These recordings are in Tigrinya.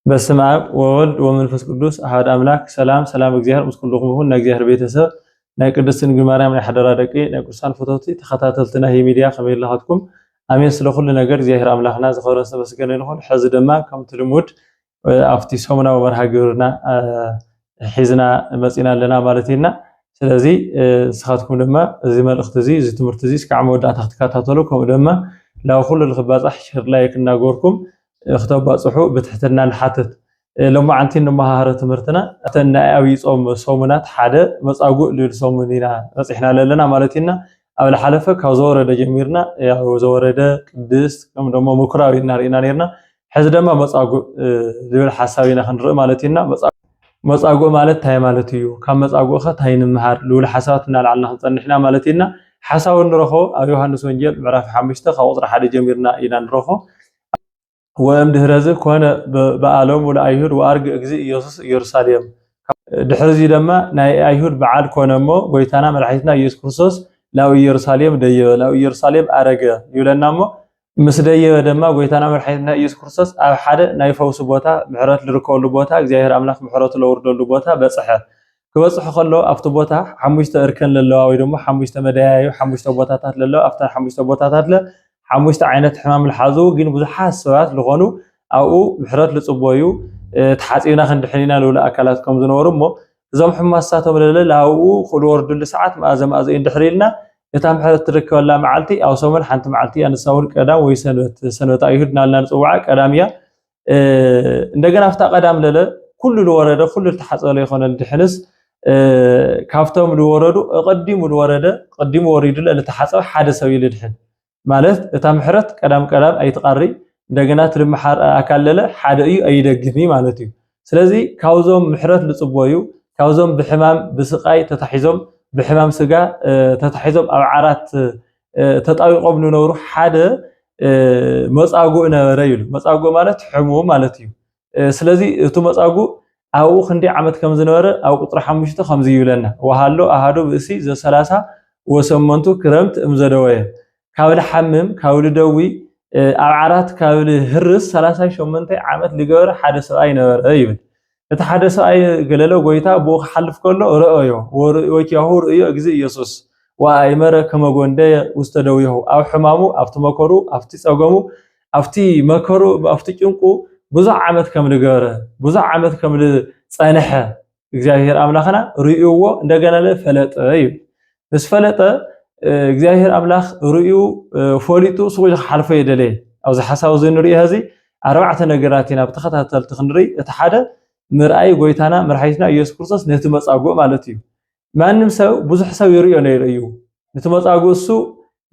በስመ አብ ወወልድ ወመንፈስ ቅዱስ አሐድ አምላክ ሰላም እግዚአብሔር ምስኩልኩም ይሁን ናይ እግዚአብሔር ቤተሰብ ናይ ቅድስት ድንግል ማርያም ናይ ሓደራ ደቂ ናይ ቅዱሳን ፍቶቲ ተኸታተልትና ይህ ሚድያ ከመይ ኢልኩም አሜን። ስለ ኩሉ ነገር እግዚአብሔር አምላክና ዝኸበረ ተመስገነ ይሁን። ሕዚ ድማ ከምቲ ልሙድ አፍቲ ሰሙናዊ መርሃ ግብርና ሒዝና መፂና ኣለና ማለት ኢና። ስለዚ ንስኻትኩም ድማ እዚ መልእኽቲ እዚ ትምህርቲ እዚ እስካዕ መወዳእታ ክትከታተሉ ከምኡ ድማ ላው ኩሉ ልክባፃሕ ሼር ላይክ እናገበርኩም እختباصحو بتحتنا الحاتت لما عنتي نمهار تمرتنا اتنا ابي صوم صومنات حدا مصاغو للصومنينا رصحنا لنا مالتنا ابل حلفه كزورده جميرنا يا زورده قدس كم دمو مكراوي نارينا نيرنا حز دما مصاغو ذل حسابينا خنر مالتنا مصاغو مالت تاي مالتيو كم مصاغو خ تاين مهار لول حساباتنا لعلنا نصنحنا مالتنا حساب نرخو ابي يوحنس وانجيل معرف 5 خوطر حدا جميرنا الى نرخو وام دهرزه كونه بألوم ولا أيهود وأرج أجزاء يسوع يرساليم دحرزي لما ناي أيهود بعد كونمو ويتنا مرحيتنا يسوع كرسوس لو يرساليم ديو لو يرساليم أرجع يولنامو مسديو لما ويتنا مرحيتنا يسوع كرسوس أو حدا ناي فوس بوتا محرات لركول بوتا زاهر أملاك محرات لورد بوتا بصحة كوصح خلوا أفت بوتا حمشت أركن لله ويدمو حمشت مدايو حمشت بوتا تات لله أفتح حمشت بوتا تات له حمشت عينت حمام الحازو جين بزحات سوات لغنو أو محرات لصبويو تحاتينا خندحنينا لولا أكلاتكم زنورمو زم حماساتهم لا أو خلو ورد لساعات ما أزين دحريلنا يتم حرات ترك ولا معلتي أو سومن حنت معلتي أنا ساور قدام ويسنوت أيهودنا لنا نصوعك قداميا عندنا أفتح قدام للا كل الورد كل التحات اللي يخون الدحنس كافتهم الورد قدموا الورد قدموا وريد اللي تحاسوا حادث ويل الدحن ማለት እታ ምሕረት ቀዳም አይተቃሪ እንደገና ትልምሓር አካለለ ሓደ እዩ አይደግኒ ማለት እዩ። ስለዚ ካውዞም ምሕረት ልጽቦዩ ካውዞም ብሕማም ብስቃይ ተታሒዞም ብሕማም ስጋ ተታሒዞም ኣብ ዓራት ተጣዊቆም ንነብሩ ሓደ መጻጉዕ ነበረ ይሉ። መጻጉዕ ማለት ሕሙም ማለት እዩ። ስለዚ እቲ መጻጉዕ ኣብኡ ክንዲ ዓመት ከም ዝነበረ ኣብ ቁጥሪ 5 ከምዚ ይብለና ወሃሎ አሃዶ ብእሲ ዘ30 ወሰመንቱ ክረምት እምዘደወየ كاول حمم كاول دوي عرات كاول هرس 38 عامت لجور حدث اي نور ايبل اتا حدث اي قاللو غويتا بو حلف كله رأيو وكيهور ايو اجزي يسوس وايمر كما غوندي وستدويه او حمامو افت مكرو افتي صغمو افتي مكرو افتي قنقو بزع عامت كم لجور بزع عامت كم صانحه እግዚአብሔር አምላኽና ርዩዎ እንደገና ለፈለጠ እዩ بس فلطه እግዚአብሔር አምላኽ ርዩ ፎሊጡ ስቁይ ሓልፈ ይደለ ኣብዝ ሓሳብ ዝንሪእ ህዚ ኣርባዕተ ነገራትና ብተኸታተልቲ ክንሪ እቲ ሓደ ምርኣይ ጎይታና መርሓይትና ኢየሱስ ክርስቶስ ነቲ መጻጉዕ ማለት እዩ። ማንም ሰብ ብዙሕ ሰብ ይርዮ ነይሩ እዩ ነቲ መጻጉዕ እሱ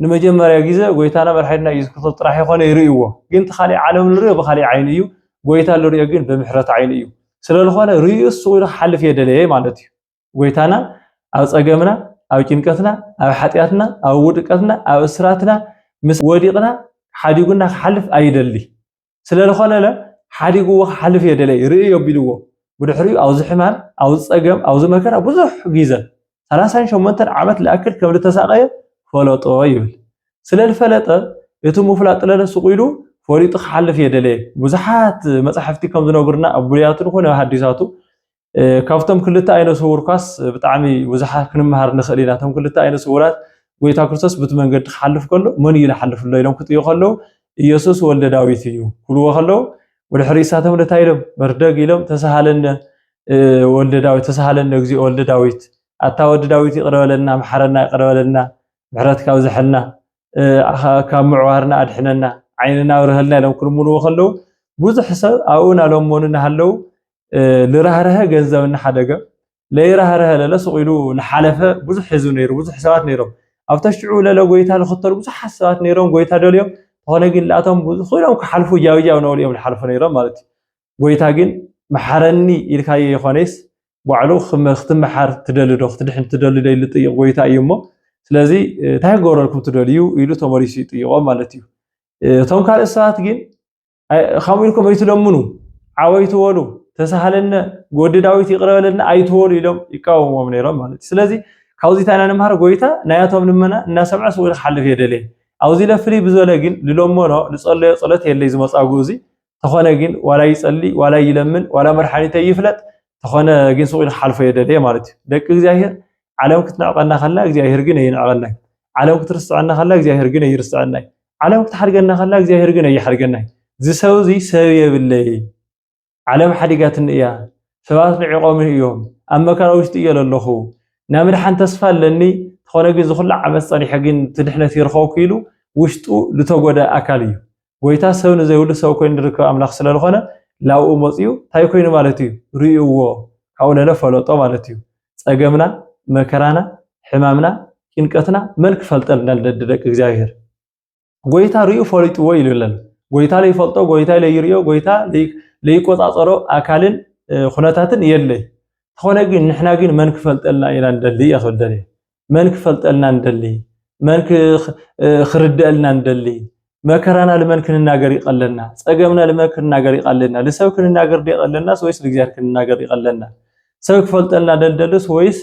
ንመጀመርያ ግዜ ጎይታና መርሓይትና ኢየሱስ ክርስቶስ ጥራሕ ይኾነ ይርይዎ ግን ተኻሊ ዓለም ንሪዮ በኻሊ ዓይኒ እዩ ጎይታ ንሪዮ ግን ብምሕረት ዓይኒ እዩ ስለዝኾነ ርዩ ስቁይ ሓልፍ ይደለ ማለት እዩ። ጎይታና ኣብ ጸገምና أو كنكتنا أو حتياتنا أو ودكتنا أو إسراتنا مس وديقنا حديقنا حلف أيدلي سلالة خلا لا حديقوا حلف يدلي رأي يبيلوا بدحري أو زحمان أو زقم أو زمكر أو بزح جيزة ثلاثة شو منتر عملت الأكل كم لتساقية فلا طايب سلالة فلاتة يتم فلات لنا سقيلو فوريت حلف يدلي بزحات مسحفتي كم زنوجرنا أبولياتنا هنا حديثاتو كافتم كلتا اينو سوركاس بتعمي وزحا كنمهار نخلينا تم كلتا اينو سورات ويتا كريستوس بتمنجد حلف كله من يلا حلف له يلوم كتيو خلو يسوس ولد داويت يو كلوا خلو والحريساتهم لتايلم بردق يلوم تسهلن ولد داويت تسهلن غزي ولد داويت اتا ولد داويت يقرب لنا محرنا يقرب لنا محرت كاوزحنا كمعوارنا ادحننا عيننا ورهلنا لهم كل منو خلو بوزح حساب اونا لهم موننا هلو لرهره ገንዘብና ሓደገ ለይረهره ለለስቂሉ ለሐለፈ ብዙሕ ህዝብ ነይሩ ብዙሕ ሰባት ነይሮም ኣብተሽዑ ለለጎይታ ለኽተሉ ብዙሕ ሰባት ነይሮም ጎይታ ደልዮም ሆነ ግን ላቶም ብዙሕ ኮይኖም ክሐልፉ ያው ነው ለዮም ለሐልፉ ነይሮም ማለት ጎይታ ግን መሐረኒ ኢልካየ ይኾነስ ባዕሉ ክትመሐር ትደልዶ ክትድሕን ትደልዶ ይልጥይ ጎይታ እዩሞ ስለዚ ታይ ጎረልኩም ትደልዩ ኢሉ ተመሪሱ ይጥይቆም ማለት እዩ ቶም ካልእ ሰባት ግን ኸምኢልኩም ኣይትለምኑ ዓወይቱ ወሉ ተሳሃለና ጎድ ዳዊት ይቅረበልና አይተወሉ ኢሎም ይቃወሙም ነይሮም ማለት ስለዚህ ካውዚ ታና ነምሃር ጎይታ ናያቶም ልመና እና ሰምዐ ሰው ይሐልፍ የደለ አውዚ ለፍሪ ብዘለ ግን ልሎሞ ነው ልጸለየ ጸሎት የለ ዝመጻጉ እዚ تخونه جن ولا يصلي ولا يلمن ولا مرحانيته يفلت تخونه جن سوق حلفه يدلي مالتي دق እግዚአብሔር ዓለም ክትናቀና خلا እግዚአብሔር ግን ይናቀና ዓለም ክትርስዓና خلا እግዚአብሔር ግን ይርስዓና ዓለም ክትሐርገና خلا እግዚአብሔር ግን ይሐርገና ዝሰው ዚ ሰብ የብለይ ዓለም ሓዲጋትን እያ ሰባት ንዕቆም እዮም ኣመከራ ውሽጥ እየለለኹ ናምድሓን ተስፋ ኣለኒ تخونه جن زخلا عمس صريح جن تدحنة يرخو كيلو وشتو لتوجد أكاليو ويتا سون زي ولا سو كوين ركوا أملاخ سلا الخنا لاو مصيو تاي كوين مالتيو ريو حاولنا لفلو طو مالتيو أجمعنا مكرانا حمامنا إنكتنا ملك فلتنا للدرك جزاهر ويتا ريو فلتو ويلولن ويتا لي فلتو ويتا لي يريو ويتا لي قط أصرو أكالن خناتاتن يلي تخونه جن نحنا جن ملك فلتنا إلى اللي ياخذ دلي منك فلتلنا ندلي منك خردلنا ندلي مكرنا لمنك نناغر يقلنا صقمنا لمنك نناغر يقلنا لسوك نناغر يقلنا ويس لغير نناغر يقلنا سوك فلتلنا دلدلس ويس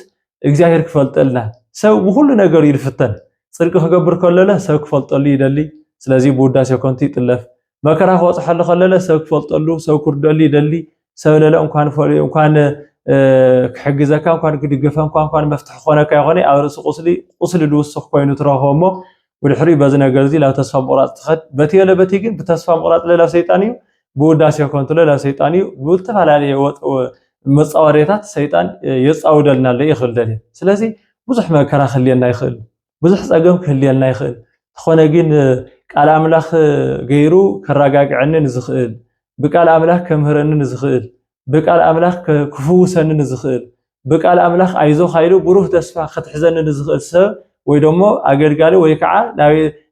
እግዚአብሔር ክፈልጠልና ሰው ሁሉ ነገር ይልፍተን ጽድቅ ከገብር ከለለ ሰው ክፈልጠሉ ይደሊ ስለዚህ ቦዳሴ ኮንቲ ጥለፍ መከራ ወጽሐለ ከለለ ሰው ክፈልጠሉ ሰው ኩርደሉ ይደሊ ሰው ለለ እንኳን كحجزك كان كدقفن كان مفتح خونه كيغوني او رس قصلي دوسخ كوينو تراهمو والحري بزنا غرزي لا تصفى مرات تخد بتي ولا بتي كن بتصفى مرات لا سيطاني بوداسي كونت لا سيطاني بولتفالالي مصاوريتات سيطان يصاودلنا لا يخلدل سلازي بزح ما كرا خلينا يخل بزح صقم خلينا يخل تخونه جن قال املاح غيرو كراغاغعنن زخل بقال املاح كمهرن زخل بقال املاح كفوسن زخل بقال املاح ايزو خايلو بروح تسفا ختحزن زخل سب ወይ ደሞ አገልጋሊ ወይ ከዓ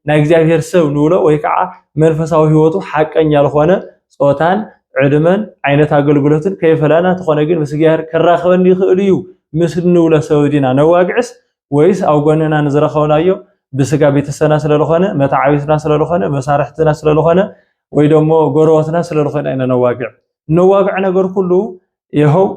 ናይ እግዚአብሔር ሰብ ንውሎ ወይ ከዓ መንፈሳዊ ህይወቱ ሐቀኛ ያልሆነ ጾታን ዕድመን አይነት አገልግሎትን ከይፈላና ተኾነ ግን መስጊያር ከራኸበን ይኽእል እዩ ምስል ንውሎ ሰብ ዲና ነዋግዕስ ወይስ አውጎነና ንዝረኸውናዮ ብስጋ ቤተሰና ስለለኾነ መታዓዊትና ስለለኾነ መሳርሕትና ስለለኾነ ወይ ደሞ ጎረወትና ስለለኾነ አይነ ነዋግዕ ነገር ሁሉ ይኸው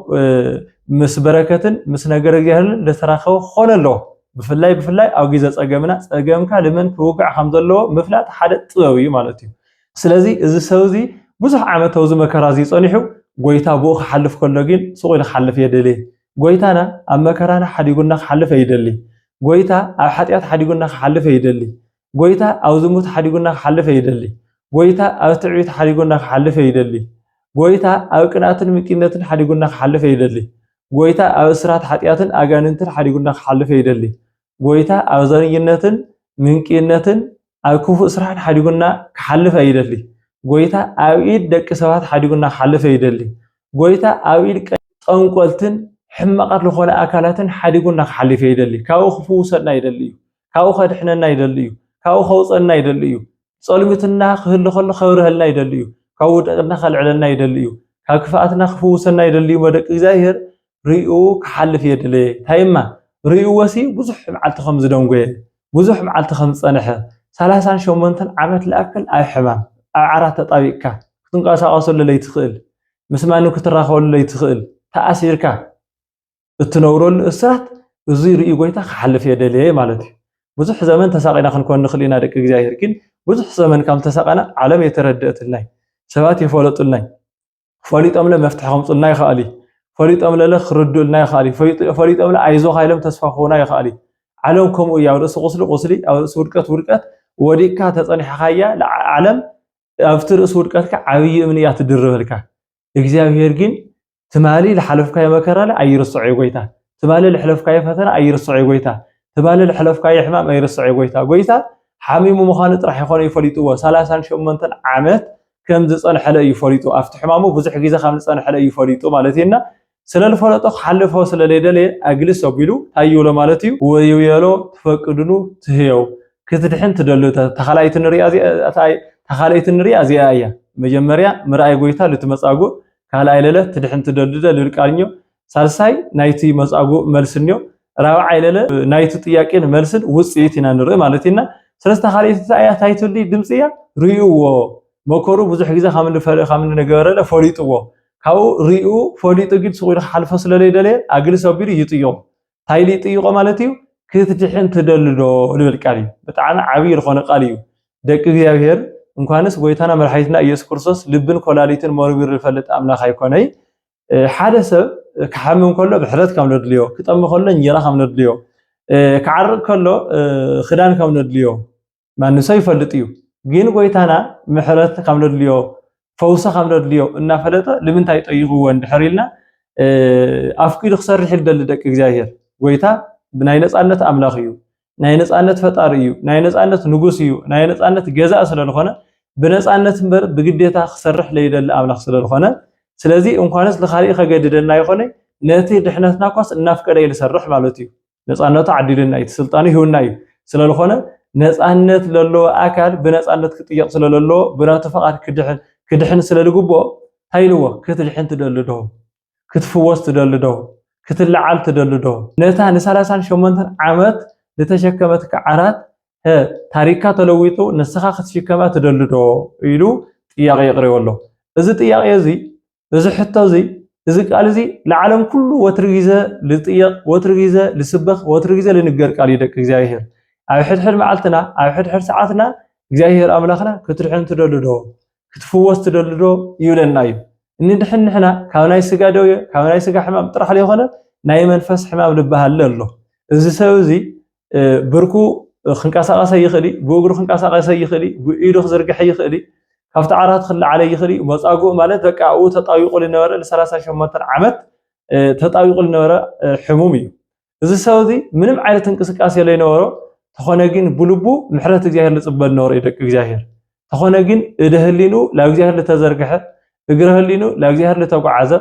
ምስ በረከትን ምስ ነገር እግዚአብሔርን ለተራኸው ኾነሎ بفلاي او غيزه صقمنا صقمكا لمن كوقع حمزلو مفلات حد طبوي معناتي سلازي از سوزي بزح عمتو ز مكرازي صنيحو غويتا بو خحلف كله جين سوق يخلف يدلي غويتانا ام مكرانا حديغنا خحلف يدلي غويتا او حطيات حديغنا خحلف يدلي غويتا او زموت حديغنا خحلف يدلي غويتا او تعيت حديغنا خحلف يدلي غويتا او قناتن مقينتن حديغنا خحلف يدلي ጎይታ ኣብ ስራት ኃጢያትን አጋንንትን ሐዲጉና ሐልፈ ይደሊ ጎይታ ኣብ ዘርይነትን ምንቂነትን ኣብ ክፉ ስራት ሐዲጉና ሐልፈ ይደሊ ጎይታ ኣብ ኢድ ደቂ ሰባት ሐዲጉና ሐልፈ ይደሊ ጎይታ ኣብ ኢድ ጠንቆልትን ሕማቃት ለኾነ አካላትን ሐዲጉና ሐልፈ ይደሊ ካው ክፉ ሰና ይደሊ ካው ኸድሕነና ይደሊ ካው ኸውፀና ይደሊ ጸልምትና ክህል ኸል ኸብርህልና ይደሊ ካው ደቅና ኸልዕለና ይደሊ ካው ክፋአትና ክፉ ሰና ይደሊ ወደቅ እግዚአብሔር ريو كحلف يدلي تايما ريو وسي بزح معلت خمس دونغوي بزح معلت خمس صنحه 30 شومنتن عمت الاكل اي حمام عرات طبيقك تنقاساقسل لي تخيل مسمانو كتراخول لي تخيل تاثيرك التنورل اسرات زي ريو غويتا كحلف يدلي مالتي بزح زمن تساقينا كنكون نخلينا دك እግዚአብሔር ግን بزح زمن كم تساقنا عالم يترددتلناي سبات يفولطلناي فوليطم لمفتحهم صلنا يخالي فريط أملا خردلنا يا خالي فريط أملا عايزو خايلم تسفخونا يا خالي علم كم يا ورس قصلي أو سوركات وديك تصنع حياة العالم أفتر سوركات كعوي من يتدرب لك إجزاء جين تمالي لحلف كاي مكرلا أير الصعي قويتا تمالي لحلف كاي فتنا أير الصعي قويتا تمالي لحلف كاي حمام أير الصعي قويتا حميم مخالط راح يخون يفريطوا 30 شمنتن عامات كم تصنع حلا يفريطوا أفتح مامو بزح جيزة 5 تصنع حلا يفريطوا مالتينا سلال فلطخ حلفو سلاليدلي اجلس وبيلو تايو لمالتي ويو يالو تفقدنو تهيو كتدحن تدلو تخلايتن ريازي ايا مجمريا مرأي غويتا لتمصاغو كالا ايلله تدحن تدلو للقالنيو سالساي نايتي مصاغو ملسنيو رابع ايلله نايتي ጥያቄን መልስን ውጽይቲና ንርኢ ማለቲና ሰለስተ ኻሊት አያ ታይቱሊ ድምጽያ ሪዩዎ መኮሩ ብዙሕ ግዜ ካምን ነገረለ ፎሊጥዎ ካው ሪኡ ፎሊጥ ግን ሰው ይሐልፈ ስለሌደለ አግል ሰብሪ ይጥዮ ታይሊ ጥዮ ማለትዩ ክትድሕን ትደልዶ ልብል ቃል በጣም ዓብይ ለኾነ ቃል እዩ ደቂ እግዚአብሔር እንኳንስ ጎይታና መድኃኒትና ኢየሱስ ክርስቶስ ልብን ኮላሊትን መርቢር ዝፈልጥ አምላኽ ኣይኮነይ ሓደ ሰብ ክሓምም ከሎ ብሕረት ከም ዘድልዮ ክጠም ከሎ እንጀራ ከም ዘድልዮ ክዓርቅ ከሎ ክዳን ከም ዘድልዮ ማንም ሰብ ይፈልጥ እዩ ግን ጎይታና ምሕረት ከም ዘድልዮ ፈውሳ ከም ዘድልዮ እናፈለጠ ንምንታይ ጠይቅዎ እንድሕሪልና ኣፍቂዱ ክሰርሕ ይደሊ ደቂ እግዚአብሔር ጎይታ ብናይ ነፃነት ኣምላኽ እዩ ናይ ነፃነት ፈጣሪ እዩ ናይ ነፃነት ንጉስ እዩ ናይ ነፃነት ገዛእ ስለዝኾነ ብነፃነት እምበር ብግዴታ ክሰርሕ ለይደሊ ኣምላኽ ስለዝኾነ ስለዚ እንኳንስ ለኻሊእ ከገድደና ይኾነ ነቲ ድሕነትና ኳስ እናፍቀደ ይሰርሕ ማለት እዩ ነፃነቱ ዓዲልና እዩ ስልጣኑ ይሁና እዩ ስለዝኾነ ነፃነት ለሎ ኣካል ብነፃነት ክጥየቅ ስለለሎ ብናቱ ፈቃድ ክድሕን ስለልግቦ ታይልዎ ክትድሕን ትደልዶ ክትፍወስ ትደልዶ ክትለዓል ትደልዶ ነታ ን38 ዓመት لتشكمت كعرات تاريخها تلويتو نسخة تشكمها تدلدو إلو تياغي يقريو الله إذا تياغي زي إذا حتى زي إذا قال زي العالم كله وترغيزة لتياغ وترغيزة لسبخ وترغيزة لنقر قال يدك إجزاهير أو حد حد معلتنا أو حد حد ساعتنا إجزاهير أملاخنا كترحن تدلدو كتفوز تدلدو يولن نايم إن دحين نحنا كوناي سقا دوية كوناي سقا حمام طرح لي هنا نايم نفس حمام لبها الله إذا سوي زي بركو خنقاسقاسه يخلي بوغرو خنقاسقاسه يخلي بإيدو خزرقح يخلي كافت عرات خل عليه يخلي مصاقو مالت بقى او تطايق لنوره ل 38 عمت تطايق لنوره حمومي እዚ ሰውዚ ምንም ዓይነት እንቅስቃሴ ላይ ነውሮ ተኾነ ግን ብልቡ ምሕረት እግዚአብሔር ልጽበል ነውሮ ይደቅ እግዚአብሔር ተኾነ ግን እደህሊኑ ለእግዚአብሔር ለተዘርገሐ እግረህሊኑ ለእግዚአብሔር ለተጓዓዘ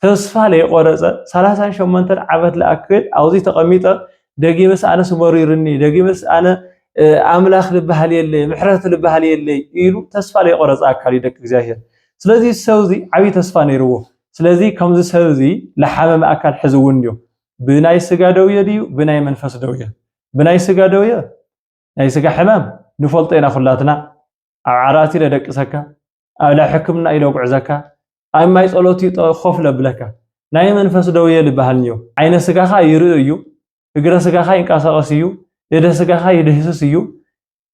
ተስፋ ላይ ቆረጸ 38 ዓመት ለአክል አውዚ ተቀሚጠ ደጊመስ አነ ስመሪርኒ ደጊመስ አነ አምላኽ ልባህል የለ ምሕረት ልባህል የለ ኢሉ ተስፋ ላይ ቆረጸ አካል ይደቅ እግዚአብሔር ስለዚህ ሰውዚ ዓቢ ተስፋ ነይርዎ ስለዚህ ከምዚ ሰውዚ ለሐመም አካል ሕዝውን ዲዮ بناي سجا دوية ديو بناي منفس دوية بناي سجا دوية ناي سجا حمام نفلطينا خلاتنا عراتي لدك سكا لا حكمنا إلى وقع زكا أي ما يسألوتي خوف لبلكا ناي منفس دوية لبهالنيو عين سجا خا يريو فقر سجا خا ينقاسقسيو يد سجا خا يدهسسيو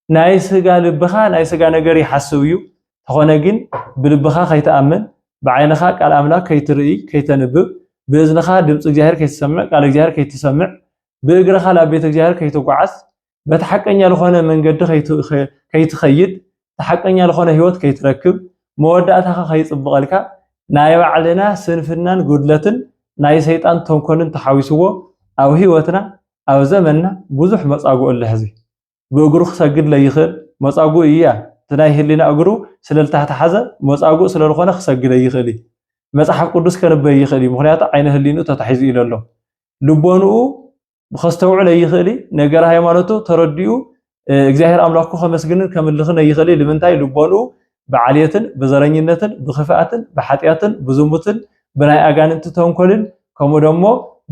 ناي سجا لبخا ناي سجا نجري حسويو تخونجين بلبخا خيتأمن بعينخا قال أملاك كيترئي كيتنبب بإذنها دمص እግዚአብሔር ከይተሰምዕ ቃል እግዚአብሔር ከይተሰምዕ በእግረኻ ለቤተ እግዚአብሔር ከይተጓዓዝ በተሐቀኛ ለሆነ መንገድ ከይትኸይድ ተሐቀኛ ለሆነ ህይወት ከይትረክብ መወዳእታኻ ከይጽብቀልካ ናይ ባዕልና ስንፍናን ጉድለትን ናይ ሰይጣን ተንኮልን ተሓዊስዎ ኣብ ህይወትና ኣብ ዘመንና ብዙሕ መጻጉዕ ለህዚ በእግሩ ክሰግድ ለይኽእል መጻጉዕ እያ ትናይ ህሊና እግሩ ስለልታሕተሓዘ መጻጉዕ ስለልኾነ ክሰግድ ይኽእል መጽሐፍ ቅዱስ ከነበይ ይኽእል ምክንያቱ ዓይነ ህሊኑ ተታሒዙ ኢለሎ ልቦኑ በኸስተውዕለ ይኽእል ነገር ሃይማኖቱ ተረዲኡ እግዚአብሔር አምላኩ ከመስግንን ከመልኽነ ይኽእል ለምንታይ ልቦኑ በዓልየትን በዘረኝነትን በኽፋአትን በኃጢያትን በዝሙትን በናይ አጋንንት ተንኮልን ከመ ደሞ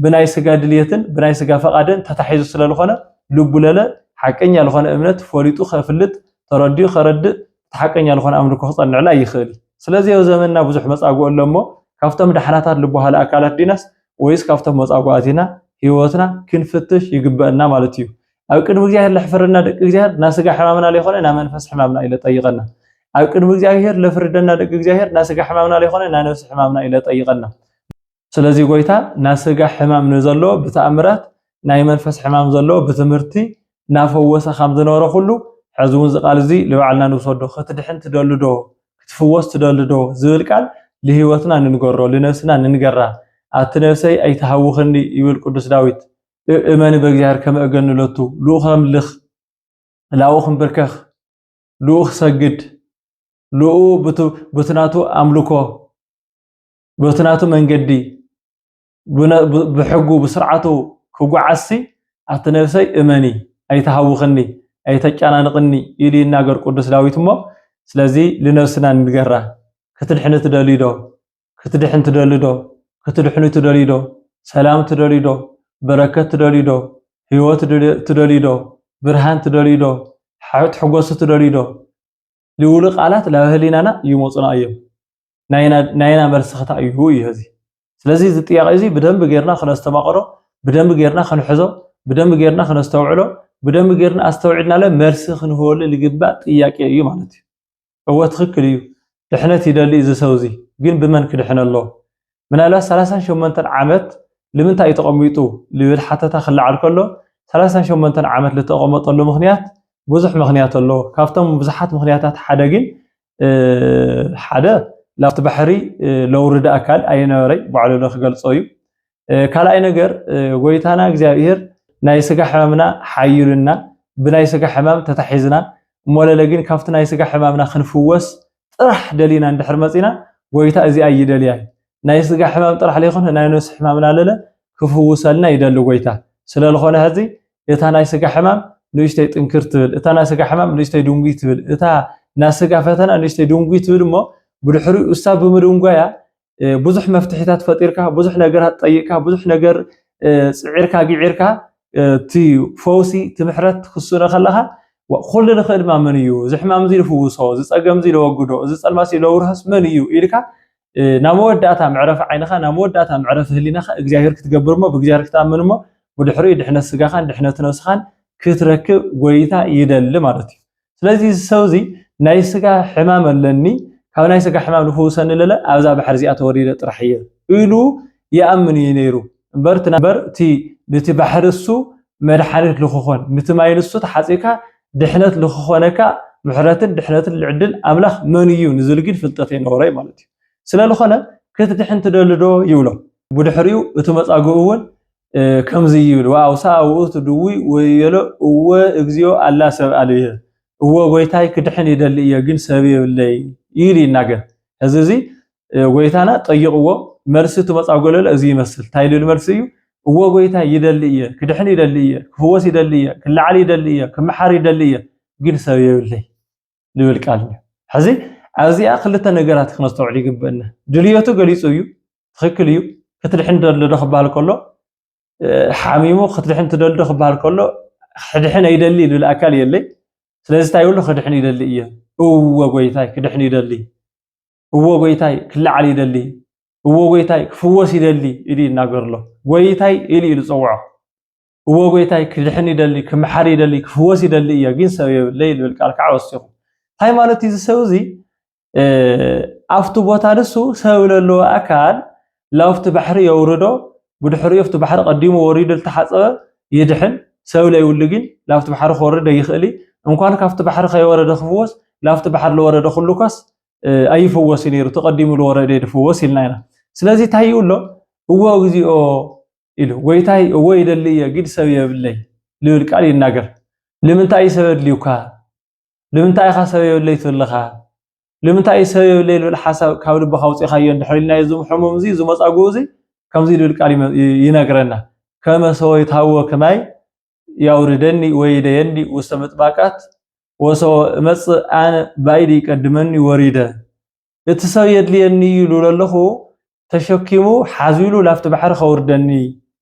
በናይ ስጋ ድልየትን በናይ ስጋ ፈቃደን ተታሒዙ ስለልኾነ ልቡ ለለ ሐቀኛ ለሆነ እምነት ፎሊጡ ከፍልጥ ተረዲኡ ከረድእ ተሐቀኛ ለሆነ አምልኮ ክጸንዕላ ይኽእል ስለዚህ ያው ዘመንና ብዙሕ መጻጉዕ ኣለሞ ካፍቶም ዳሕናታት ልበሃል አካላት ዲናስ ወይስ ካፍቶም መጻጉዓቲና ህይወትና ክንፍትሽ ይግበአና ማለት እዩ ኣብ ቅድሚ እግዚአብሔር ለሕፍርና ደቂ እግዚአብሔር ናስጋ ሕማምና ለይኾነ ና መንፈስ ሕማምና ኢለ ጠይቀና ኣብ ቅድሚ እግዚአብሔር ለፍርደና ደቂ እግዚአብሔር ናስጋ ሕማምና ለይኾነ ና ነፍስ ሕማምና ኢለ ጠይቀና ስለዚህ ጎይታ ናስጋ ሕማም ንዘሎ ብተኣምራት ናይ መንፈስ ሕማም ዘሎ ብትምህርቲ ናፈወሰ ከም ዝነበረ ኩሉ ሕዚ እውን ዝቃል እዚ ለባዕልና ንወሰዶ ክትድሕን ትደልዶ ክትፍወስ ትደልዶ ዝብል ቃል لهيوتنا ننقره لنفسنا ننقره أتنفسي أي تهوخني يقول قدس داوود إيماني بجهر كما أجن لطو لوخم لخ لاوخم بركخ لوخ سجد لو بتناتو أملكه بتناتو من جدي بحقه بسرعته كوجع عسي أتنفسي إيماني أي تهوخني أي تجانا نقني يلي ناقر قدس داوود ما سلازي لنفسنا ننقره كتدحن تدليدو كتدحن تدليدو كتدحن تدليدو سلام تدليدو بركة تدليدو هيوت تدليدو برهان تدليدو حيوت حقوس تدليدو لولق قالات لا هلينانا يموصنا ايو ناينا مرسختا ايو يهزي ስለዚህ ዝጥያቄ እዚ በደንብ ገርና ከነስተማቀሮ በደንብ ገርና ከንሕዞ በደንብ ገርና ከነስተውዕሎ በደንብ ገርና አስተውዕልና ለመርስ ክንሆል ልግባ ጥያቄ እዩ ማለት እዩ هو تخكليو دحنت يدلي إذا سوزي جن بمن كدحنا الله من الله 38 عامات لمنتا يتقميطو لبل حتى تخلى على كله 38 عامات لتقمط له مغنيات بزح مغنيات الله كافتم بزحات مغنياتات حدا جن حدا لا تبحري لو رد أكل أي نوري بعلو نخجل صيب كلا أي نجر ويتانا እግዚአብሔር ናይ ስጋ ሕማምና ሓይሉና ብናይ ስጋ ሕማም ተታሒዝና ሞለለግን ካፍቲ ናይ ስጋ ሕማምና ክንፍወስ ጥራሕ ደሊና እንድሕር መፂና ጎይታ እዚ ኣይደልያ ናይ ስጋ ሕማም ጥራሕ ለይኹን ናይ ነፍሲ ሕማምና ለለ ክፍውሰልና ይደሊ ጎይታ ስለልኾነ ሕዚ እታ ናይ ስጋ ሕማም ንእሽተይ ጥንክር ትብል እታ ናይ ስጋ ሕማም ንእሽተይ ድንጉይ ትብል እታ ናይ ስጋ ፈተና ንእሽተይ ድንጉይ ትብል እሞ ብድሕሪኡ እሳ ብምድንጓያ ብዙሕ መፍትሒታት ፈጢርካ ብዙሕ ነገራት ጠይቅካ ብዙሕ ነገር ጽዒርካ ጊዒርካ ቲ ፈውሲ ትምሕረት ክሱነ ከለኻ ኩሉ ንኽእል ማመን እዩ ዝሕማም እዚ ልፍውሶ ዝፀገም እዚ ለወግዶ እዚ ፀልማሲ ለውርሃስ መን እዩ ኢልካ ናብ መወዳእታ ምዕረፍ ዓይንኻ ናብ መወዳእታ ምዕረፍ ህሊናኻ እግዚአብሔር ክትገብር ሞ ብእግዚአብሔር ክትኣምን ሞ ብድሕሪኡ ድሕነት ስጋኻን ድሕነት ነፍስኻን ክትረክብ ጎይታ ይደሊ ማለት እዩ ስለዚ ሰው እዚ ናይ ስጋ ሕማም ኣለኒ ካብ ናይ ስጋ ሕማም ልፍውሰኒ ለለ ኣብዛ ባሕር እዚኣ ተወሪደ ጥራሕ እየ ኢሉ ይኣምን እዩ ነይሩ እምበር እቲ ነቲ ባሕር እሱ መድሓኒት ልክኾን ነቲ ማይ ንሱ ተሓፂካ ድሕነት ልክኾነካ ምሕረትን ድሕነትን ልዕድል ኣምላኽ መን እዩ ንዝብል ግን ፍልጠት ይነበሮ ማለት እዩ ስለልኾነ ክትድሕን ትደሊ ዶ ይብሎ ብድሕሪኡ እቲ መፃግኡ እውን ከምዚ ይብል ወአውሳ ውእቱ ድውይ ወየሎ እወ እግዚኦ ኣላ ሰብ ኣልየ እወ ጎይታይ ክድሕን ይደሊ እየ ግን ሰብ የብለይ ይል ይናገር እዚ እዚ ጎይታና ጠይቅዎ መልሲ ትመፃግኡ ለለ እዚ ይመስል ታይልል መልሲ እዩ እወ ጎይታይ ይደሊ እየ ክድሕን ይደሊ እየ ክፍወስ ይደሊ እየ ክላዓል ይደሊ እየ ክመሓር ይደሊ እየ ግን ሰብ የብለይ ልብል ቃል እዩ ሕዚ ኣብዚኣ ክልተ ነገራት ክነስተውዕል ይግበአና ድልየቱ ገሊፁ እዩ ትክክል እዩ ክትድሕን ትደሊ ዶ ክበሃል ከሎ ሓሚሙ ክትድሕን ትደሊ ዶ ክበሃል ከሎ ክድሕን ኣይደሊ ልብል ኣካል የለይ ስለዚ እንታይ ይብሉ ክድሕን ይደሊ እየ እወ ጎይታይ ክድሕን ይደሊ እወ ጎይታይ ክላዓል ይደሊ እወ ጎይታይ ክፍወስ ይደሊ ኢሉ ይናገርሎ ጎይታይ ኢሉ ኢሉ ፀውዖ እወ ጎይታይ ክድሕን ይደሊ ክመሓር ይደሊ ክፍወስ ይደሊ እየ ግን ሰብ የብለይ ልብል ቃል ከዓ ወሲኹ እንታይ ማለት እዩ ሰብ እዚ ኣብቲ ቦታ ንሱ ሰብ ዘለዎ ኣካል ላብቲ ባሕሪ የውርዶ ብድሕሪኡ ኣብቲ ባሕሪ ቀዲሙ ወሪዱ ዝተሓፀበ ይድሕን ሰብ ለይውሉ ግን ላብቲ ባሕሪ ክወርድ ይኽእል እንኳን ካብቲ ባሕሪ ከይወረደ ክፍወስ ላብቲ ባሕሪ ለወረደ ኩሉ ኮስ ኣይፍወስ ነይሩ ተቀዲሙ ለወረደ ይፍወስ ኢልና ኢና ስለዚ እንታይ ይብሎ እወ እግዚኦ ኢሉ ጎይታይ እወ ይደሊ እየ ግን ሰብ የብለይ ልብል ቃል ይናገር ንምንታይ ሰብ የድልዩካ ንምንታይ ኢኻ ሰብ የብለይ ትብልኻ ንምንታይ ሰብ የብለይ ልብል ሓሳብ ካብ ልብኻ ውፅኢኻዮ እንድሕር ኢልና ሕሙም እዚ ዝመፃግኡ እዚ ከምዚ ልብል ቃል ይነግረና ከመ ሰወይት ሃወ ከማይ ያውርደኒ ወይደየኒ ውስተ ምጥባቃት ወሰው መጽእ ኣነ ባይዲ ይቀድመኒ ወሪደ እቲ ሰብ የድልየኒ ይብሉ ለለኹ ተሸኪሙ ሓዚሉ ላፍቲ ባሕሪ ከውርደኒ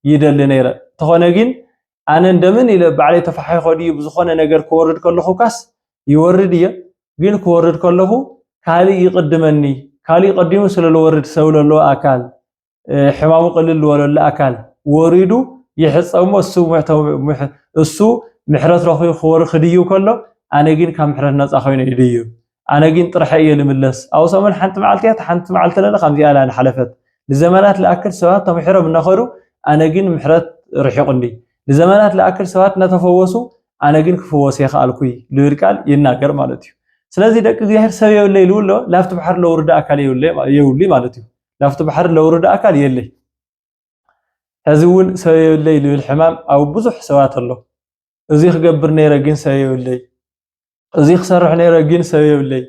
ይደሊ ነይረ ተኾነ ግን ኣነ እንደምን ኢለ ባዕለይ ተፋሓይ ኸዲ ብዝኾነ ነገር ክወርድ ከለኹ ካስ ይወርድ እየ ግን ክወርድ ከለኹ ካሊእ ይቅድመኒ ካሊእ ቀዲሙ ስለለወርድ ሰብ ለሎ ኣካል ሕማሙ ቅልል ወለሎ ኣካል ወሪዱ ይሕፀሞ እሱ ምሕረት ረኺቡ ክድዩ ከሎ ኣነ ግን ካብ ምሕረት ነፃ ኮይነ ይድዩ ኣነ ግን ጥራሕ እየ ልምለስ ኣብ ሰሙን ሓንቲ መዓልቲ እያ ሓንቲ መዓልቲ ለለ ከምዚኣ ላ ንሓለፈት ንዘመናት ለኣክል ሰባት ተምሒሮም እናኸዱ ኣነ ግን ምሕረት ርሒቁኒ ንዘመናት ለኣክል ሰባት እናተፈወሱ ኣነ ግን ክፍወስ የኽኣልኩይ ልብል ቃል ይናገር ማለት እዩ ስለዚ ደቂ እግዚኣብሔር ሰብ የብለይ ልብሎ ላፍቲ ባሕሪ ለውርዳ ኣካል የብሉ ማለት እዩ ላፍቲ ባሕሪ ለውርዳ ኣካል የለይ ሕዚ እውን ሰብ የብለይ ልብል ሕማም ኣብ ብዙሕ ሰባት ኣሎ እዚ ክገብር ነይረ ግን ሰብ የብለይ እዚ ክሰርሕ ነይረ ግን ሰብ የብለይ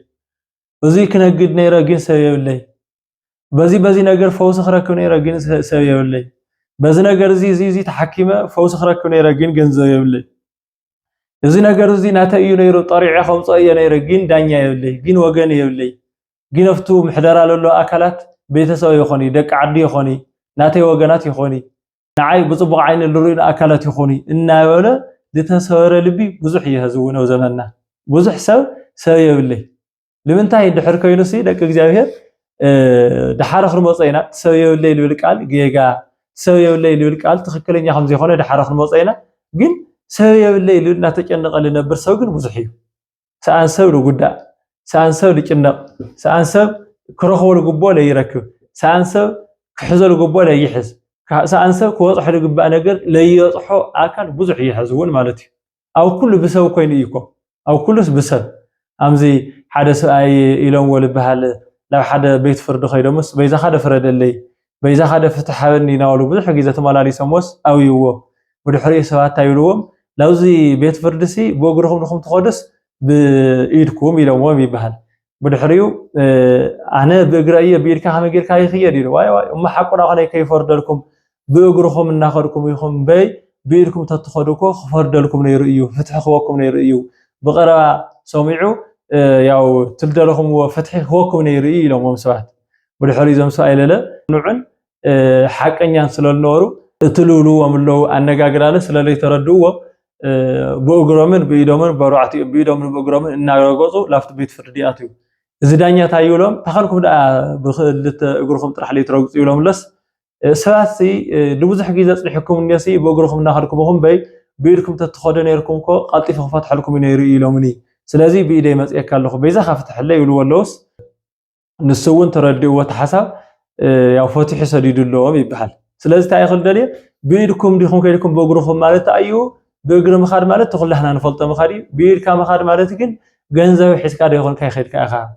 እዚ ክነግድ ነይረ ግን ሰብ የብለይ በዚ ነገር ፈውስ ክረክብ ነይረ ግን ሰብ የብለይ በዚ ነገር እዚ ተሓኪመ ፈውስ ክረክብ ነይረ ግን ገንዘብ የብለይ እዚ ነገር እዚ ናተይ እዩ ነይሩ ጠሪዐ ከምፀኦ እየ ነይረ ግን ዳኛ የብለይ ግን ወገን የብለይ ግን ኣብቱ ምሕደራ ለሎ ኣካላት ቤተሰብ ይኾኒ ደቂ ዓዲ ይኾኒ ናተይ ወገናት ይኾኒ ንዓይ ብፅቡቅ ዓይኒ ልሩኢን ኣካላት ይኾኒ እናበለ ዝተሰበረ ልቢ ብዙሕ እየ ህዝቡ ነው ዘመንና ብዙሕ ሰብ የብለይ ንምንታይ ድሕር ኮይኑሲ ደቂ እግዚኣብሔር ድሓረ ክርመፀ ኢና ሰብ የብለይ ልብል ቃል ጌጋ ሰብ የብለይ ልብል ቃል ትክክለኛ ከም ዘይኮነ ድሓረ ክርመፀ ኢና ግን ሰብ የብለይ ልብል እናተጨነቀ ልነብር ሰብ ግን ብዙሕ እዩ ሰኣን ሰብ ንጉዳእ سأنسب لجنق سأنسب كرخو الجبال يركب سأنسب كحزل الجبال يحز سأنسب كوضح الجبال نجر لا يصحو أكل بزح يحزون مالتي أو كل بسوا كين يكو أو كلس بسب أمزي حدث أي إلهم ولا بهال لو حدا بيت فرد خيرمس بيزا حدا فرد اللي بيزا حدا فتح حبني ناولو بزح جيزة مالاري سموس أو يو بدحري سوات تايلوم لوزي بيت فردسي بوجرهم نخم تقدس بإيدكم إلى وام يبهل بدحريو أنا بقرأيه بيرك هم غير كاي خير دي واي ما حقنا على كيف فردلكم بوجرهم ناخذكم يخم بي بيركم تتخدوكو فردلكم نيرئيو فتح خواكم نيرئيو بقرا سمعوا ያው ትልደለኹም ወፈትሒ ህወኩም ነይርኢ ኢሎም ወምሰባት ብድሕሪ ዞም ሰኣይለ ንዑን ሓቀኛን ስለልነበሩ እትልውልዎም ኣለዉ ኣነጋግራለ ስለለይ ተረድእዎ ብእግሮምን ብኢዶምን በሩዓቲ ብኢዶምን ብእግሮምን እናረገፁ ላፍቲ ቤት ፍርዲ ኣትዩ እዚ ዳኛ ታይሎም ተኸልኩም ዳ ብክልተ እግርኩም ጥራሕ ለይ ትረግፁ ኢሎም ለስ ሰባት ንብዙሕ ግዜ ፅሒኩም ነሲ ብእግርኩም እናኸድኩምኹም በይ ብኢድኩም ተትኸዶ ነይርኩም ኮ ቀልጢፍ ክፈትሐልኩም ነይሩ ኢሎምኒ ስለዚህ بإيدي مزيك كله بيزا خافت حلا يقولوا واللوس نسوون تردي وتحسب يا فتح سديد اللوم يبحال ስለዚህ ታይخل دلي بإيدكم ديكم كيدكم بأجركم مالت أيو بأجر مخاد مالت تقول لحنا نفلت مخادي بإيد كام مخاد مالت كن جنزة حس كاري يخون كاي خير كأخا